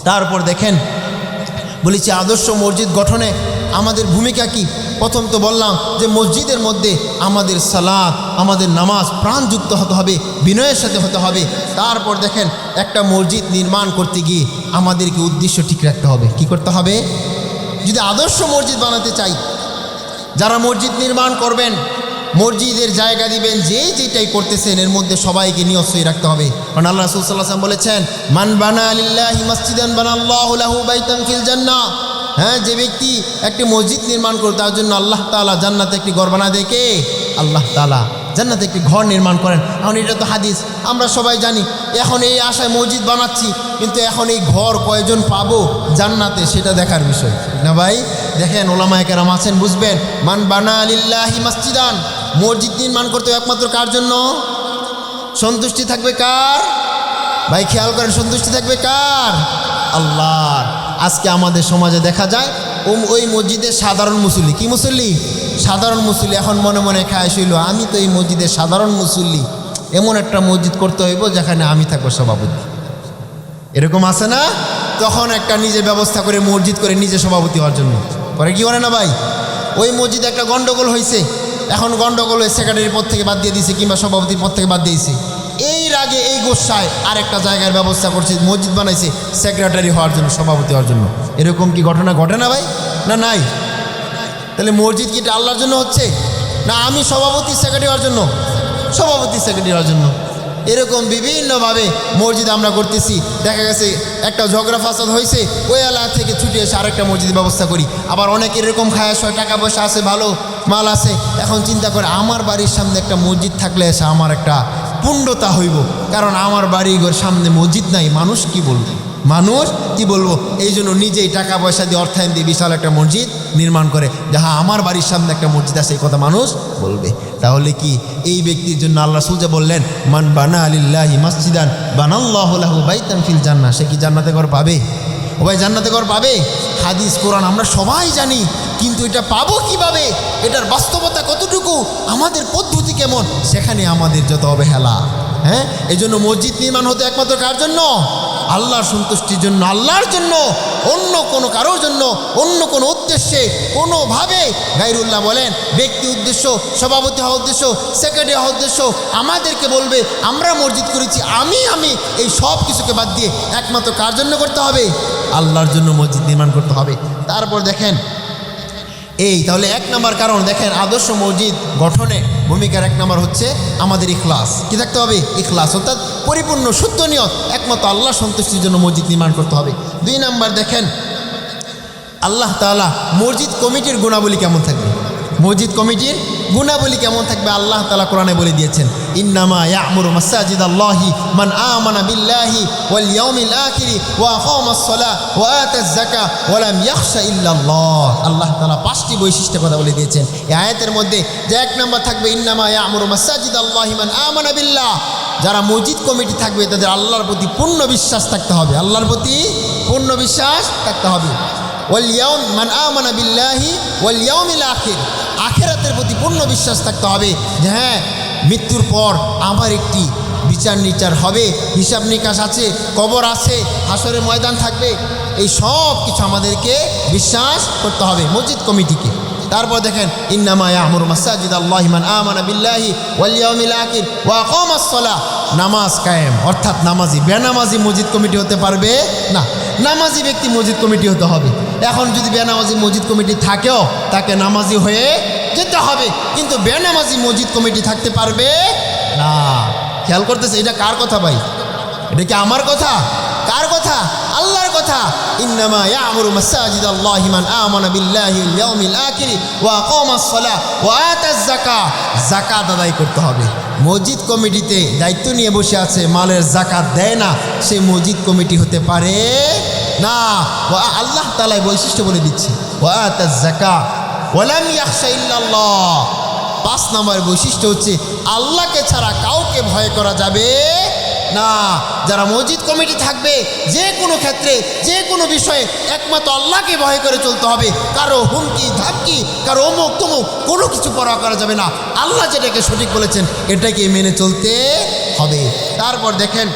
তারপর দেখেন বলেছি আদর্শ মসজিদ গঠনে আমাদের ভূমিকা কি। প্রথম তো বললাম যে মসজিদের মধ্যে আমাদের সালাত, আমাদের নামাজ প্রাণযুক্ত হতে হবে, বিনয়ের সাথে হতে হবে। তারপর দেখেন একটা মসজিদ নির্মাণ করতে গিয়ে আমাদেরকে উদ্দেশ্য ঠিক রাখতে হবে। কি করতে হবে? যদি আদর্শ মসজিদ বানাতে চাই, যারা মসজিদ নির্মাণ করবেন, মসজিদের জায়গা দিবেন, যেটাই করতেছেন এর মধ্যে সবাইকে নিয়ত রাখতে হবে। কারণ আল্লাহ রাসূল সাল্লাল্লাহু আলাইহি ওয়াসাল্লাম বলেছেন মান বানা লিল্লাহি মাসজিদান বানাল্লাহু লাহু বাইতান ফিল জান্নাহ। হ্যাঁ, যে ব্যক্তি একটি মসজিদ নির্মাণ করে তার জন্য আল্লাহ তাআলা জান্নাতে একটি ঘর বানা দেয়। কে? আল্লাহ তাআলা জান্নাতে একটি ঘর নির্মাণ করেন। এখন এটা তো হাদিস, আমরা সবাই জানি। এখন এই আশায় মসজিদ বানাচ্ছি, কিন্তু এখন এই ঘর কয়জন পাবো জান্নাতে সেটা দেখার বিষয় না ভাই। দেখেন ওলামায়ে কেরাম আছেন, বুঝবেন মান বানা লিল্লাহি মাসজিদান, মসজিদ নির্মাণ করতে একমাত্র কার জন্য? সন্তুষ্টি থাকবে কার? ভাই খেয়াল করেন, সন্তুষ্টি থাকবে কার? আল্লাহর। আজকে আমাদের সমাজে দেখা যায় ওই মসজিদের সাধারণ মুসল্লি, কি মুসল্লি? সাধারণ মুসল্লি এখন মনে মনে খায় শৈল, আমি তো এই মসজিদের সাধারণ মুসল্লি, এমন একটা মসজিদ করতে হইব যেখানে আমি থাকবো সভাপতি। এরকম আছে না? তখন একটা নিজে ব্যবস্থা করে মসজিদ করে নিজে সভাপতি হওয়ার জন্য করে, কি করে না ভাই? ওই মসজিদে একটা গন্ডগোল হয়েছে, এখন গন্ডগোল হয়ে সেক্রেটারির পদ থেকে বাদ দিয়ে দিয়েছে কিংবা সভাপতির পদ থেকে বাদ দিয়েছে। এই রাগে এই গোসায় আরেকটা জায়গার ব্যবস্থা করছে, মসজিদ বানাইছে সেক্রেটারি হওয়ার জন্য, সভাপতি হওয়ার জন্য। এরকম কি ঘটনা ঘটে না ভাই? না নাই? তাহলে মসজিদ কি আল্লাহর জন্য হচ্ছে? না আমি সভাপতি সেক্রেটারি হওয়ার জন্য? সভাপতি সেক্রেটারি হওয়ার জন্য। এরকম বিভিন্নভাবে মসজিদ আমরা করতেছি। দেখা গেছে একটা ঝগড়া ফাসাদ হয়েছে, ওই এলাকা থেকে ছুটে এসে আরেকটা মসজিদের ব্যবস্থা করি। আবার অনেকে এরকম খায়াস হয়, টাকা পয়সা আছে, ভালো মাল আছে, এখন চিন্তা করে আমার বাড়ির সামনে একটা মসজিদ থাকলে এসে আমার একটা পুণ্যতা হইব, কারণ আমার বাড়ির সামনে মসজিদ নাই, মানুষ কি বলবে, মানুষ কি বলবো। এই জন্য নিজেই টাকা পয়সা দিয়ে অর্থায়ন দিয়ে বিশাল একটা মসজিদ নির্মাণ করে, যাহা আমার বাড়ির সামনে একটা মসজিদ আছে, এই কথা মানুষ বলবে। তাহলে কি এই ব্যক্তির জন্য আল্লাহ রাসূল যে বললেন, মান বানা লিল্লাহি মসজিদান বানাল্লাহু লাহু বাইতান ফিল জান্নাহ, সে কি জান্নাতে ঘর পাবে? ও ভাই, জান্নাতে ঘর পাবে? হাদিস কোরআন আমরা সবাই জানি, কিন্তু এটা পাবো কিভাবে, এটার বাস্তবতা কতটুকু, আমাদের পদ্ধতি কেমন, সেখানে আমাদের যত অবহেলা। হ্যাঁ, এই জন্য মসজিদ নির্মাণ হতে একমাত্র কার জন্য? আল্লাহর সন্তুষ্টির জন্য, আল্লাহর জন্য, অন্য কোনো কারোর জন্য, অন্য কোনো উদ্দেশ্যে কোনোভাবে। গায়রুল্লাহ বলেন, ব্যক্তি উদ্দেশ্য, সভাপতি হওয়ার উদ্দেশ্য, সেক্রেটারি হওয়ার উদ্দেশ্য আমাদেরকে বলবে আমরা মসজিদ করেছি, আমি এই সব কিছুকে বাদ দিয়ে একমাত্র কার জন্য করতে হবে? আল্লাহর জন্য মসজিদ নির্মাণ করতে হবে। তারপর দেখেন, তাহলে এক নম্বর কারণ দেখেন, আদর্শ মসজিদ গঠনে ভূমিকার এক নম্বর হচ্ছে আমাদের ইখলাস। কি থাকতে হবে? ইখলাস, অর্থাৎ পরিপূর্ণ শুদ্ধ নিয়ত, একমাত্র আল্লাহ সন্তুষ্টির জন্য মসজিদ নির্মাণ করতে হবে। 2 নম্বর দেখেন, আল্লাহ তাআলা মসজিদ কমিটির গুণাবলী কেমন থাকবে? মসজিদ কমিটির গুণাবলী কেমন থাকবে আল্লাহ তাআলা কোরআনে বলে দিয়েছেন, ইন্নামা ইয়া'মুরু মাসাজিদাল্লাহি মান আমানা বিল্লাহি ওয়াল ইয়াউমিল আখির ওয়া আকামাস সালাহ ওয়া আতাজ যাকাহ ওয়া লাম ইয়াখশা ইল্লাল্লাহ। আল্লাহ তাআলা 5টি বৈশিষ্ট্যের কথা বলে দিয়েছেন এই আয়াতের মধ্যে, যে 1 নম্বর থাকবে ইন্নামা ইয়া'মুরু মাসাজিদাল্লাহি মান আমানা বিল্লাহ, যারা মসজিদ কমিটি থাকবে তাদের আল্লাহর প্রতি পূর্ণ বিশ্বাস থাকতে হবে, আল্লাহর প্রতি পূর্ণ বিশ্বাস থাকতে হবে। ওয়াল ইয়াউম মান আমানা বিল্লাহি ওয়াল ইয়াউমিল আখির, আখিরাতের প্রতি পূর্ণ বিশ্বাস থাকতে হবে যে হ্যাঁ, মৃত্যুর পর আবার একটি বিচার নিচার হবে, হিসাব নিকাশ আছে, কবর আছে, হাসরের ময়দান থাকবে, এই সব কিছু আমাদেরকে বিশ্বাস করতে হবে মসজিদ কমিটিকে। তারপর দেখেন, ইন্নামা ইয়া'মুরু মাসাজিদাল্লাহি মান আমানা বিল্লাহি ওয়াল ইয়াউমিল আখির ওয়া আকামাস সালাহ, নামাজ কায়েম, অর্থাৎ নামাজি, বেনামাজি মসজিদ কমিটি হতে পারবে না, নামাজি ব্যক্তি মসজিদ কমিটি হতে হবে। এখন যদি বেনামাজি মসজিদ কমিটি থাকেও, তাকে নামাজি হয়ে যেতে হবে, কিন্তু বেনামাজি মসজিদ কমিটি থাকতে পারবে না। খেয়াল করতেছে, এটা কার কথা ভাই? এটা কি আমার কথা? কার কথা? আল্লাহর কথা। ইন্নামা ইয়া'মুরু মাসাজিদাল্লাহি মান আমানা বিল্লাহি ওয়াল ইয়াউমিল আখির ওয়া আকামাস সালাহ ওয়া আতাজ যাকাহ, যাকাত আদায় করতে হবে। মসজিদ কমিটিতে দায়িত্ব নিয়ে বসে আছে, মালের যাকাত দেয় না, সে মসজিদ কমিটি হতে পারে না। আল্লাহ তাআলা বৈশিষ্ট্য বলে দিচ্ছে, ওয়া আতাজ যাকাহ ওয়া লাম ইয়াখশা ইল্লাল্লাহ। 5 নম্বর বৈশিষ্ট্য হচ্ছে আল্লাহকে ছাড়া কাউকে ভয় করা যাবে না। যারা মসজিদ কমিটি থাকবে, যে কোনো ক্ষেত্রে, যে কোনো বিষয়ে একমাত্র আল্লাহকে ভয় করে চলতে হবে, কারো হুমকি ধামকি, কারো অমুক তমুক কোনো কিছু পরোয়া করা যাবে না। আল্লাহ যেটাকে সঠিক বলেছেন এটাকে মেনে চলতে হবে। তারপর দেখেন,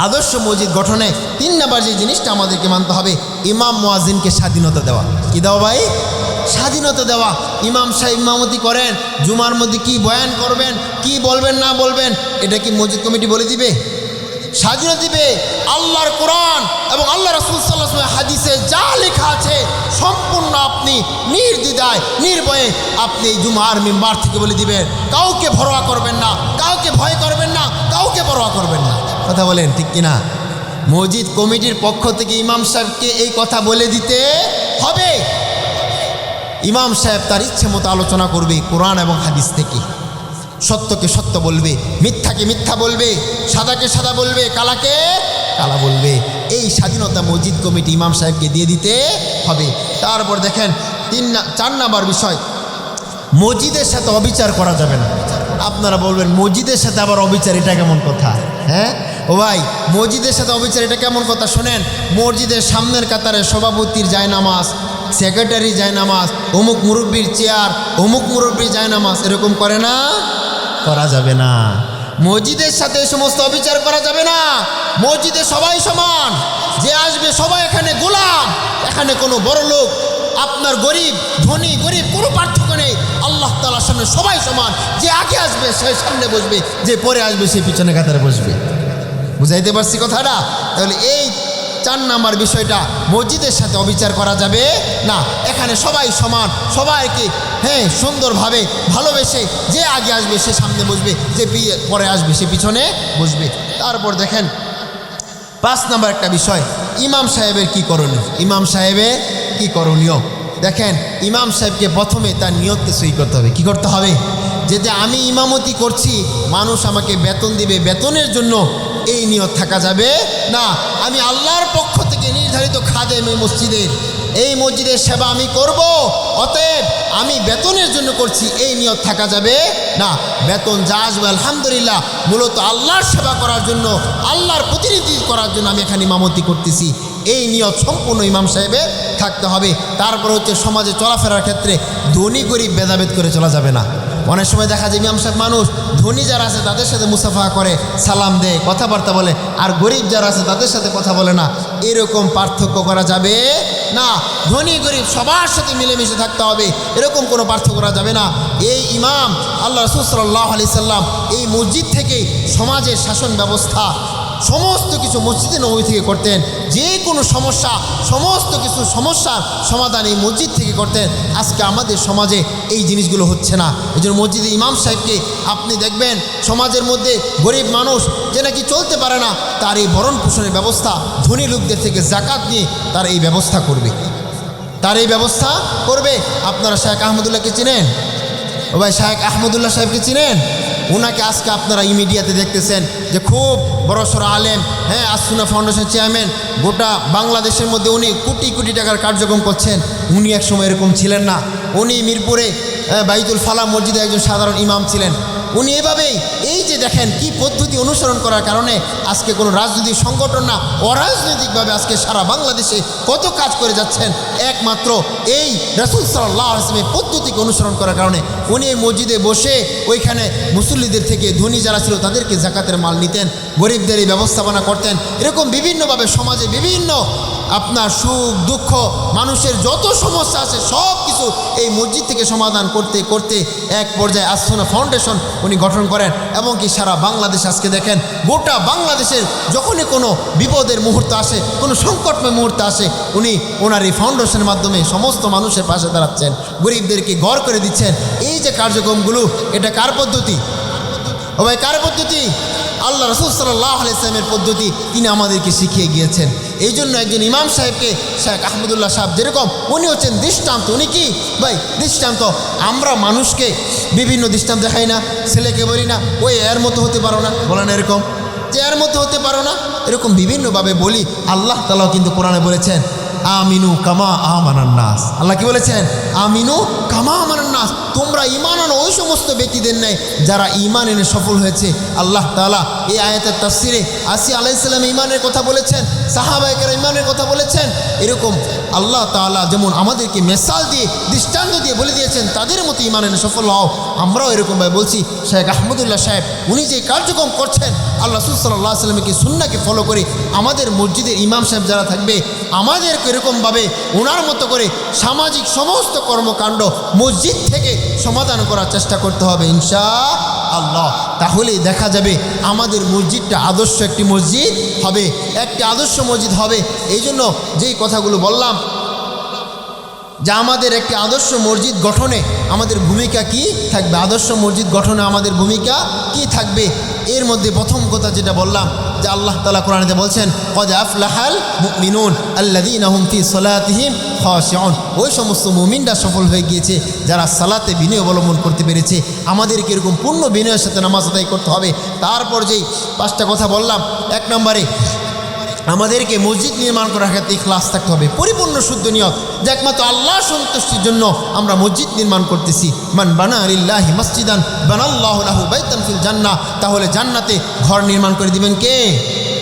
আদর্শ মসজিদ গঠনে 3 নম্বর যে জিনিসটা আমাদেরকে মানতে হবে, ইমাম মুয়াজ্জিনকে স্বাধীনতা দেওয়া। কি দেওয়া ভাই? স্বাধীনতা দেওয়া। ইমাম সাহেব ইমামতি করেন, জুমার মধ্যে কি বয়ান করবেন, কি বলবেন না বলবেন, এটা কি মসজিদ কমিটি বলে দিবে? স্বাধীনতা দিবে। আল্লাহর কোরআন এবং আল্লাহ রাসূল সাল্লাল্লাহু আলাইহি ওয়াসাল্লাম হাদিসে যা লেখা আছে সম্পূর্ণ আপনি নির্দ্বিধায় নির্ভয়ে আপনি এই জুমার মিম্বার থেকে বলে দিবেন। কাউকে ভরোয়া করবেন না, কাউকে ভয় করবেন না, কাউকে পরোয়া করবেন না। কথা বলেন ঠিক কিনা? মসজিদ কমিটির পক্ষ থেকে ইমাম সাহেবকে এই কথা বলে দিতে হবে। ইমাম সাহেব তার ইচ্ছে মতো আলোচনা করবে কোরআন এবং হাদিস থেকে, সত্যকে সত্য বলবে, মিথ্যাকে মিথ্যা বলবে, সাদাকে সাদা বলবে, কালাকে কালা বলবে। এই স্বাধীনতা মসজিদ কমিটি ইমাম সাহেবকে দিয়ে দিতে হবে। তারপর দেখেন 4 নম্বর বিষয়, মসজিদের সাথে অবিচার করা যাবে না। আপনারা বলবেন মসজিদের সাথে আবার অবিচার, এটা কেমন কথা? হ্যাঁ ও ভাই, মসজিদের সাথে অবিচার এটা কেমন কথা? শোনেন, মসজিদের সামনের কাতারে সভাপতির জায়নামাজ, সেক্রেটারি জায়নামাজ, অমুক মুরব্বীর চেয়ার, অমুক মুরব্বীর জায়নামাজ, এরকম করে না? করা যাবে না। মসজিদের সাথে সমস্ত অবিচার করা যাবে না। মসজিদে সবাই সমান, যে আসবে সবাই এখানে গোলাম, এখানে কোনো বড় লোক, আপনার গরিব, ধনী গরিব কোনো পার্থক্য নেই। আল্লাহ তাআলার সামনে সবাই সমান। যে আগে আসবে সে সামনে বসবে, যে পরে আসবে সে পিছনে কাতারে বসবে। বুঝাইতে পারছি কথাটা? তাহলে এই 4 নাম্বার বিষয়টা, মসজিদের সাথে অবিচার করা যাবে না। এখানে সবাই সমান, সবাইকে সুন্দরভাবে ভালোবেসে, যে আগে আসবে সে সামনে বসবে, যে পরে আসবে সে পিছনে বসবে। তারপর দেখেন 5 নাম্বার একটা বিষয়, ইমাম সাহেবের কি করণীয়। ইমাম সাহেবের কি করণীয়? দেখেন, ইমাম সাহেবকে প্রথমে তার নিয়তকে সই করতে হবে। কি করতে হবে? যে আমি ইমামতি করছি, মানুষ আমাকে বেতন দিবে, বেতনের জন্য এই নিয়ত থাকা যাবে না। আমি আল্লাহর পক্ষ থেকে নির্ধারিত খাদেম এই মসজিদের, এই মসজিদের সেবা আমি করব, অতএব আমি বেতনের জন্য করছি, এই নিয়ত থাকা যাবে না। বেতন যা আসবে আলহামদুলিল্লাহ, মূলত আল্লাহর সেবা করার জন্য, আল্লাহর প্রতিনিধি করার জন্য আমি এখানে ইমামতি করতেছি, এই নিয়ত সম্পূর্ণ ইমাম সাহেবের থাকতে হবে। তারপর হচ্ছে সমাজে চলাফেরার ক্ষেত্রে ধনী গরিব ভেদাভেদ করে চলা যাবে না। অনেক সময় দেখা যায় ইমাম সাহেব মানুষ, ধনী যারা আছে তাদের সাথে মুসাফা করে, সালাম দেয়, কথাবার্তা বলে, আর গরিব যারা আছে তাদের সাথে কথা বলে না। এরকম পার্থক্য করা যাবে না। ধনী গরিব সবার সাথে মিলেমিশে থাকতে হবে, এরকম কোনো পার্থক্য করা যাবে না। এই ইমাম আল্লাহ রাসূল সাল্লাল্লাহু আলাইহি সাল্লাম এই মসজিদ থেকে সমাজের শাসন ব্যবস্থা সমস্ত কিছু মসজিদে নববী থেকে করতেন। যে কোনো সমস্যা, সমস্ত কিছু সমস্যার সমাধান এই মসজিদ থেকে করতেন। আজকে আমাদের সমাজে এই জিনিসগুলো হচ্ছে না। এই জন্য মসজিদে ইমাম সাহেবকে আপনি দেখবেন, সমাজের মধ্যে গরিব মানুষ যে নাকি চলতে পারে না, তার এই ভরণ পোষণের ব্যবস্থা ধনী লোকদের থেকে জাকাত নিয়ে তার এই ব্যবস্থা করবে, তার এই ব্যবস্থা করবে। আপনারা শায়েখ আহমদুল্লাহকে চিনেন? ও ভাই, শায়েখ আহমদুল্লাহ সাহেবকে চিনেন? ওনাকে আজকে আপনারা মিডিয়াতে দেখতেছেন যে খুব বড়সড় আলেম, আসুনা ফাউন্ডেশন চেয়ারম্যান, গোটা বাংলাদেশের মধ্যে উনি কোটি কোটি টাকার কার্যক্রম করছেন। উনি এক সময় এরকম ছিলেন না। উনি মিরপুরে বাইতুল ফালাহ মসজিদে একজন সাধারণ ইমাম ছিলেন। উনি এভাবেই, এই যে দেখেন কি পদ্ধতি অনুসরণ করার কারণে আজকে কোনো রাজনৈতিক সংগঠন না, অরাজনৈতিকভাবে আজকে সারা বাংলাদেশে কত কাজ করে যাচ্ছেন, একমাত্র এই রাসূল সাল্লাল্লাহু আলাইহি ওয়াসাল্লামের পদ্ধতিকে অনুসরণ করার কারণে। উনি এই মসজিদে বসে ওইখানে মুসল্লিদের থেকে ধনী যারা ছিল তাদেরকে জাকাতের মাল নিতেন, গরিবদের এই ব্যবস্থাপনা করতেন। এরকম বিভিন্নভাবে সমাজে বিভিন্ন আপনার সুখ দুঃখ, মানুষের যত সমস্যা আছে সব কিছু এই মসজিদ থেকে সমাধান করতে করতে এক পর্যায়ে আসুনা ফাউন্ডেশন উনি গঠন করেন। এবং কি সারা বাংলাদেশ আজকে দেখেন, গোটা বাংলাদেশের যখনই কোনো বিপদের মুহূর্ত আসে, কোনো সংকটময় মুহূর্ত আসে, উনি ওনার এই ফাউন্ডেশনের মাধ্যমে সমস্ত মানুষের পাশে দাঁড়াচ্ছেন, গরিবদেরকে ঘর করে দিচ্ছেন। এই যে কার্যক্রমগুলো, এটা কার পদ্ধতি? ও ভাই, কার পদ্ধতি? আল্লাহ রাসূল সাল্লাল্লাহু আলাইহি ওয়াসাল্লামের পদ্ধতি, তিনি আমাদেরকে শিখিয়ে গিয়েছেন। এই জন্য একজন ইমাম সাহেবকে শায়েখ আহমদুল্লাহ সাহেব যেরকম, উনি হচ্ছেন দৃষ্টান্ত। উনি কি ভাই? দৃষ্টান্ত। আমরা মানুষকে বিভিন্ন দৃষ্টান্ত দেখাই না, ছেলেকে বলি না ওই এর মতো হতে পারো না, বলে না এরকম যে এর মতো হতে পারো না, এরকম বিভিন্নভাবে বলি। আল্লাহ তাআলাও কিন্তু কোরআনে বলেছেন আমিনু কামা আমানান নাস। আল্লাহ কি বলেছেন? আমিনু কামা আমানান নাস। তোমরা ঈমান আনো ওই সমস্ত ব্যক্তিদের নেই যারা ঈমান এনে সফল হয়েছে। আল্লাহ তাআলা এই আয়াতের তাফসিরে আসিয়া আলাইহিস সালাম ঈমানের কথা বলেছেন, সাহাবায়ে কেরাম ঈমানের কথা বলেছেন। এরকম আল্লাহ তাআলা যেমন আমাদেরকে মিসাল দিয়ে, দৃষ্টান্ত দিয়ে বলে দিয়েছেন তাদের মতো ঈমান এনে সফল হও। আমরাও এরকমভাবে বলছি। শায়েখ আহমদুল্লাহ সাহেব উনি যে কার্যক্রম করছেন, আল্লাহ রাসূল সাল্লাল্লাহু আলাইহি ওয়াসাল্লামকে সুন্নাহকে ফলো করে আমাদের মসজিদের ইমাম সাহেব যারা থাকবে, আমাদেরকে এরকমভাবে ওনার মতো করে সামাজিক সমস্ত কর্মকাণ্ড মসজিদ থেকে সমাধান করার চেষ্টা করতে হবে ইনশাআল্লাহ। তাহলেই দেখা যাবে আমাদের মসজিদটা আদর্শ একটি মসজিদ হবে, একটি আদর্শ মসজিদ হবে। এই জন্য যেই কথাগুলো বললাম যে আমাদের একটি আদর্শ মসজিদ গঠনে আমাদের ভূমিকা কি থাকবে, আদর্শ মসজিদ গঠনে আমাদের ভূমিকা কি থাকবে, এর মধ্যে প্রথম কথা যেটা বললাম যে আল্লাহ তাআলা কোরআনে বলছেন কদ আফলাহাল মুমিনুন আল্লাযীনা হুম ফি সালাতিহিম খাশিউন। ওই সমস্ত মুমিনরা সফল হয়ে গিয়েছে যারা সালাতে বিনয় অবলম্বন করতে পেরেছে। আমাদেরকে এরকম পূর্ণ বিনয়ের সাথে নামাজ আদায় করতে হবে। তারপর যেই 5টা কথা বললাম, 1 নম্বরে আমাদেরকে মসজিদ নির্মাণ করার ক্ষেত্রে ইখলাস থাকতে হবে, পরিপূর্ণ শুদ্ধ নিয়ত যে একমাত্র আল্লাহর সন্তুষ্টির জন্য আমরা মসজিদ নির্মাণ করতেছি। মান বানা লিল্লাহি মসজিদান বানাল্লাহু লাহু বাইতান ফিল জান্নাহ। তাহলে জান্নাতে ঘর নির্মাণ করে দিবেন কে?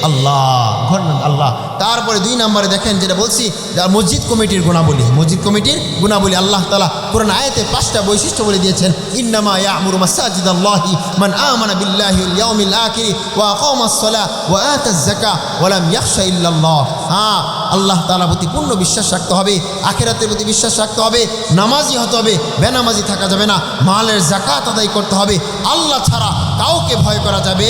আল্লাহ, ঘর আল্লাহ। তারপরে 2 নম্বরে দেখেন যেটা বলছি, মসজিদ কমিটির গুণাবলী, মসজিদ কমিটির গুণাবলী আল্লাহ তাআলা কোরআন আয়াতে 5টা বৈশিষ্ট্য বলে দিয়েছেন। ইন্নামা ইয়া'মুরু মাসাজিদাল্লাহি মান আমানা বিল্লাহি ওয়াল ইয়াউমিল আখির ওয়া আকামাস সালাহ ওয়া আতাজ যাকাহ ওয়া লাম ইয়াখশা ইল্লাল্লাহ। আল্লাহ তাআলার প্রতি পূর্ণ বিশ্বাস রাখতে হবে, আখিরাতের প্রতি বিশ্বাস রাখতে হবে, নামাজি হতে হবে, বেনামাজি থাকা যাবে না, মালের যাকাত আদায় করতে হবে, আল্লাহ ছাড়া কাউকে ভয় করা যাবে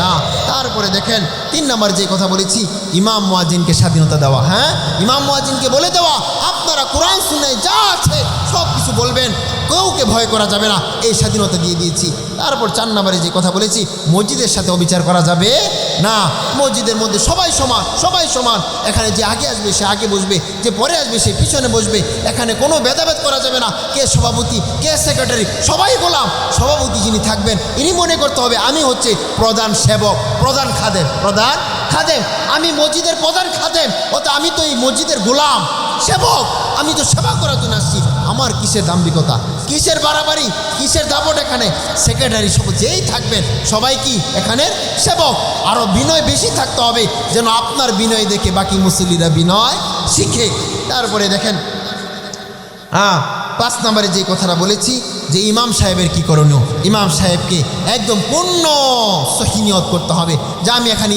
না। তারপরে দেখেন 3 নম্বর যে কথা বলেছি, ইমাম মুয়াজ্জিনকে স্বাধীনতা দেওয়া। হ্যাঁ, ইমাম মুয়াজ্জিনকে বলে দেওয়া আপনারা কোরআন সুন্নাহ যা আছে সব কিছু বলবেন, কাউকে ভয় করা যাবে না, এই স্বাধীনতা দিয়ে দিয়েছি। তারপর 4 নম্বরে যে কথা বলেছি, মসজিদের সাথে অবিচার করা যাবে না। মসজিদের মধ্যে সবাই সমান, সবাই সমান। এখানে যে আগে আসবে সে আগে বসবে, যে পরে আসবে সে পিছনে বসবে। এখানে কোনো ভেদাভেদ করা যাবে না, কে সভাপতি কে সেক্রেটারি, সবাই গোলাম। সভাপতি যিনি থাকবেন ইনি মনে করতে হবে আমি হচ্ছে প্রধান সেবক, প্রধান খাদেম, প্রধান খাদেম, আমি মসজিদের প্রধান খাদেম, অত আমি তো এই মসজিদের গোলাম সেবক, আমি তো সেবা করার জন্য আসছি। আমার কিসের দাম্ভিকতা, কিসের বাড়াবাড়ি, কিসের দাপট? এখানে সেক্রেটারি সব যেই থাকবেন সবাই কি এখানে সেবক। আরও বিনয় বেশি থাকতে হবে, যেন আপনার বিনয় দেখে বাকি মুসল্লিরা বিনয় শিখে। তারপরে দেখেন 5 নম্বরে যে কথাটা বলেছি যে ইমাম সাহেবের কি করণীয়, ইমাম সাহেবকে একদম পূর্ণ সহিনিয়ত করতে হবে যে আমি এখানে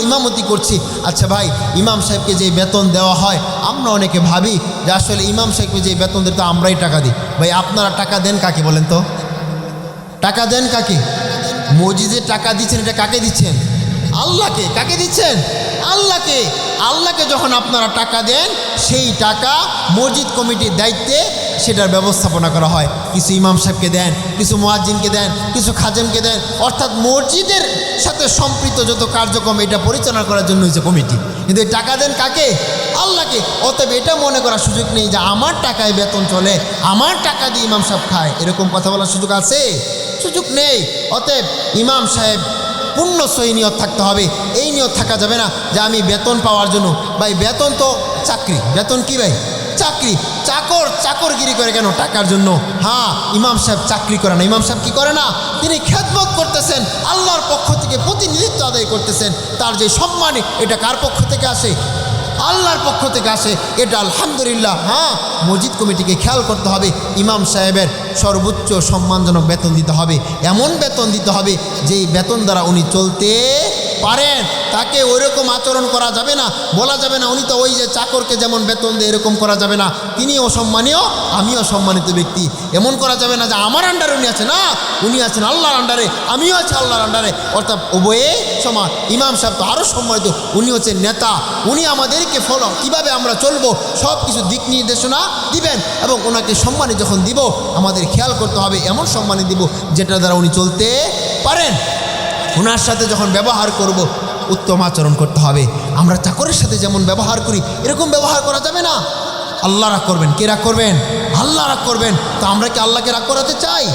ইমামতি করছি। আচ্ছা ভাই, ইমাম সাহেবকে যে বেতন দেওয়া হয়, আমরা অনেকে ভাবি যে আসলে ইমাম সাহেবকে যে বেতন দিতে আমরাই টাকা দিই। ভাই আপনারা টাকা দেন কাকে বলেন তো? টাকা দেন কাকে? মসজিদে টাকা দিচ্ছেন, এটা কাকে দিচ্ছেন? আল্লাহকে। কাকে দিচ্ছেন? আল্লাহকে। আল্লাহকে যখন আপনারা টাকা দেন, সেই টাকা মসজিদ কমিটির দায়িত্বে সেটার ব্যবস্থাপনা করা হয়। কিছু ইমাম সাহেবকে দেন, কিছু মুয়াজ্জিনকে দেন, কিছু খাদেমকে দেন, অর্থাৎ মসজিদের সাথে সম্পৃক্ত যত কার্যক্রম এটা পরিচালনা করার জন্য হয়েছে কমিটি। কিন্তু এই টাকা দেন কাকে? আল্লাহকে। অতএব এটা মনে করার সুযোগ নেই যে আমার টাকায় বেতন চলে, আমার টাকা দিয়ে ইমাম সাহেব খায়, এরকম কথা বলার সুযোগ আছে? সুযোগ নেই। অতএব ইমাম সাহেব পূর্ণ সহি নিয়ত থাকতে হবে। এই নিয়ত থাকা যাবে না যে আমি বেতন পাওয়ার জন্য। ভাই বেতন তো চাকরি, বেতন কি ভাই? চাকরি। চাকরগিরি করে কেন? টাকার জন্য। হ্যাঁ, ইমাম সাহেব চাকরি করে না, ইমাম সাহেব কি করে না? তিনি খেদমত করতেছেন, আল্লাহর পক্ষ থেকে প্রতিনিধিত্ব আদায় করতেছেন। তার যে সম্মান, এটা কার পক্ষ থেকে আসে? আল্লাহর পক্ষ থেকে আসে। এটা আলহামদুলিল্লাহ। হ্যাঁ, মসজিদ কমিটিকে খেয়াল করতে হবে, ইমাম সাহেবের সর্বোচ্চ সম্মানজনক বেতন দিতে হবে, এমন বেতন দিতে হবে যেই বেতন দ্বারা উনি চলতে পারেন। তাকে ওইরকম আচরণ করা যাবে না, বলা যাবে না উনি তো ওই যে চাকরকে যেমন বেতন দেয় এরকম করা যাবে না, তিনি অসম্মানীয় আমিও সম্মানিত ব্যক্তি, এমন করা যাবে না যে আমার আন্ডারে উনি আছে। না, উনি আছেন আল্লাহর আন্ডারে, আমিও আছি আল্লাহর আন্ডারে, অর্থাৎ উভয়ে সমান। ইমাম সাহেব তো আরও সম্মানিত, উনি হচ্ছেন নেতা, উনি আমাদেরকে ফলো কীভাবে আমরা চলবো সব কিছু দিক নির্দেশনা দিবেন, এবং ওনাকে সম্মানে যখন দিব আমাদের খেয়াল করতে হবে এমন সম্মানে দিব যেটা দ্বারা উনি চলতে পারেন। ওনার সাথে যখন ব্যবহার করব উত্তম আচরণ করতে হবে। আমরা চাকরের সাথে যেমন ব্যবহার করি এরকম ব্যবহার করা যাবে না। আল্লাহ রাগ করবেন। কে রাগ করবেন? আল্লাহ রাগ করবেন। তো আমরা কি আল্লাহকে রাগ করাতে চাই?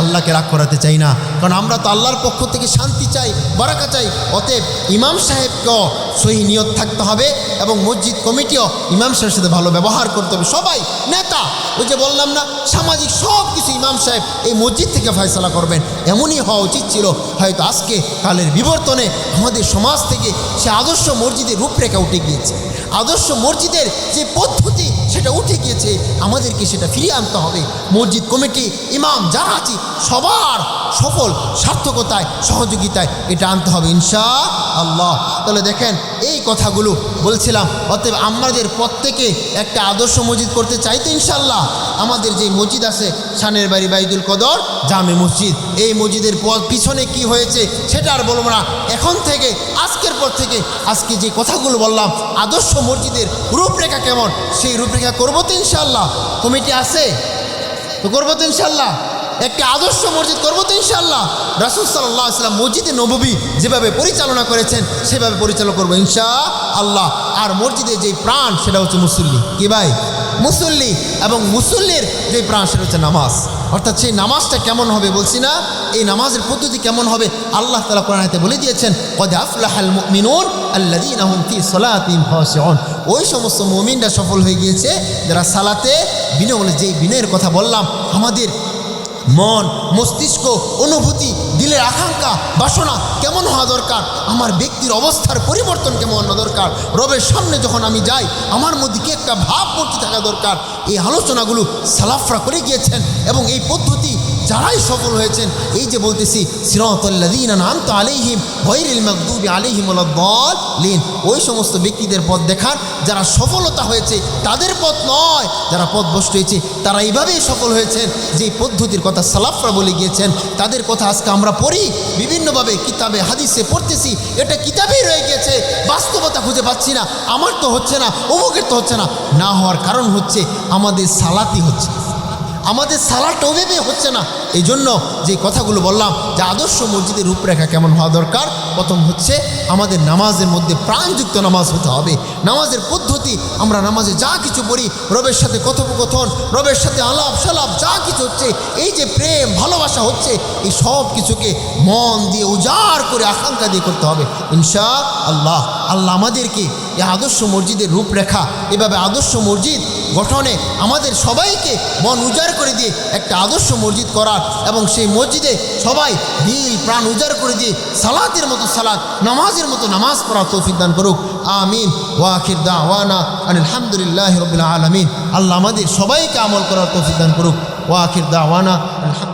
আল্লাহকে রাগ করাতে চাই না, কারণ আমরা তো আল্লাহর পক্ষ থেকে শান্তি চাই, বারাকা চাই। অতএব ইমাম সাহেবকেও সহি নিয়ত থাকতে হবে, এবং মসজিদ কমিটিও ইমাম সাহেবের সাথে ভালো ব্যবহার করতে হবে। সবাই নেতা, ওই যে বললাম না, সামাজিক সব কিছু ইমাম সাহেব এই মসজিদ থেকে ফয়সালা করবেন, এমনই হওয়া উচিত ছিল। হয়তো আজকে কালের বিবর্তনে আমাদের সমাজ থেকে সে আদর্শ মসজিদের রূপরেখা উঠে গিয়েছে, আদর্শ মসজিদের যে পদ্ধতি সেটা উঠে গিয়েছে। আমাদেরকে সেটা ফিরিয়ে আনতে হবে। মসজিদ কমিটি, ইমাম যারা আছে সবার সফল সার্থকতায় সহযোগিতায় এটা আনতে হবে ইনশাআল্লাহ। তাহলে দেখেন এই কথাগুলো বলছিলাম। অতএব আমাদের প্রত্যেকে একটা আদর্শ মসজিদ করতে চাই তো ইনশাআল্লাহ। আমাদের যে মসজিদ আছে শানের বাড়ি বাইতুল কদর জামে মসজিদ, এই মসজিদের পিছনে কি হয়েছে সেটা আর বলবো না। এখন থেকে আজকের পর থেকে আজকে যে কথাগুলো বললাম আদর্শ মসজিদের রূপরেখা কেমন সেই রূপরেখা করবো তো ইনশাআল্লাহ। কমিটি আছে তো করবো তো ইনশাআল্লাহ। একটি আদর্শ মসজিদ করবো তো ইনশাআল্লাহ। রাসূল সাল্লাল্লাহু আলাইহি ওয়াসাল্লাম মসজিদে নববী যেভাবে পরিচালনা করেছেন সেভাবে পরিচালনা করবো ইনশাআল্লাহ। আর মসজিদের যেই প্রাণ সেটা হচ্ছে মুসল্লি। কি ভাই? মুসল্লি। এবং মুসল্লির যে প্রাণ সেটা হচ্ছে নামাজ। অর্থাৎ সেই নামাজটা কেমন হবে বলছি না, এই নামাজের পদ্ধতি কেমন হবে আল্লাহ তাআলা কোরআনে বলে দিয়েছেন, কদ আফলাহাল মুমিনুন আল্লাযীনা হুম ফি সালাতিহিম খাশিউন। ওই সমস্ত মুমিনরা সফল হয়ে গিয়েছে যারা সালাতে বিনয়, বলে যেই বিনয়ের কথা বললাম, আমাদের মন, মস্তিষ্ক, অনুভূতি, দিলের আকাঙ্ক্ষা, বাসনা কেমন হওয়া দরকার, আমার ব্যক্তির অবস্থার পরিবর্তন কেমন হওয়া দরকার, রবের সামনে যখন আমি যাই আমার মধ্যে কি একটা ভাবমূর্তি থাকা দরকার। এই আলোচনাগুলো সালাফরা করে গিয়েছেন এবং এই পদ্ধতি যারাই সফল হয়েছেন, এই যে বলতেছি সিরাতাল্লাযীনা আন'আমতা আলাইহিম গায়রিল মাগদুবি আলাইহিম ওয়ালাদ-দাল্লিন, ওই সমস্ত ব্যক্তিদের পথ দেখান যারা সফলতা হয়েছে, তাদের পথ নয় যারা পথভ্রষ্ট হয়েছে। তারা এইভাবেই সফল হয়েছেন যেই পদ্ধতির কথা সালাফরা বলে গিয়েছেন, তাদের কথা আজকে আমরা পড়ি বিভিন্নভাবে, কিতাবে হাদিসে পড়তেছি, এটা কিতাবেই রয়ে গিয়েছে, বাস্তবতা খুঁজে পাচ্ছি না। আমার তো হচ্ছে না, অমুকের তো হচ্ছে না, না হওয়ার কারণ হচ্ছে আমাদের সালাতই হচ্ছে, আমাদের সালাদটা ওভাবে হচ্ছে না। এই জন্য যে কথাগুলো বললাম যে আদর্শ মসজিদের রূপরেখা কেমন হওয়া দরকার, প্রথম হচ্ছে আমাদের নামাজের মধ্যে প্রাণযুক্ত নামাজ হতে হবে। নামাজের পদ্ধতি, আমরা নামাজে যা কিছু পড়ি, রবের সাথে কথোপকথন, রবের সাথে আলাপ সালাপ যা কিছু হচ্ছে, এই যে প্রেম ভালোবাসা হচ্ছে, এই সব কিছুকে মন দিয়ে উজাড় করে আকাঙ্ক্ষা দিয়ে করতে হবে ইনশাআল্লাহ। আল্লাহ আমাদেরকে এই আদর্শ মসজিদের রূপরেখা, এভাবে আদর্শ মসজিদ গঠনে আমাদের সবাইকে মন উজাড় করে দিয়ে একটা আদর্শ মসজিদ করার, এবং সেই মসজিদে সবাই দিল প্রাণ উজাড় করে দিয়ে সালাতের মতো সালাত, নামাজের মতো নামাজ পড়ার তৌফিক দান করুক। আমিন। ওয়া আখির দাওয়ানা আলহামদুলিল্লাহি রাব্বিল আলামিন। আল্লাহ আমাদের সবাইকে আমল করার তৌফিক দান করুক। ওয়া আখির দাওয়ানা আলহামদুলিল্লাহ।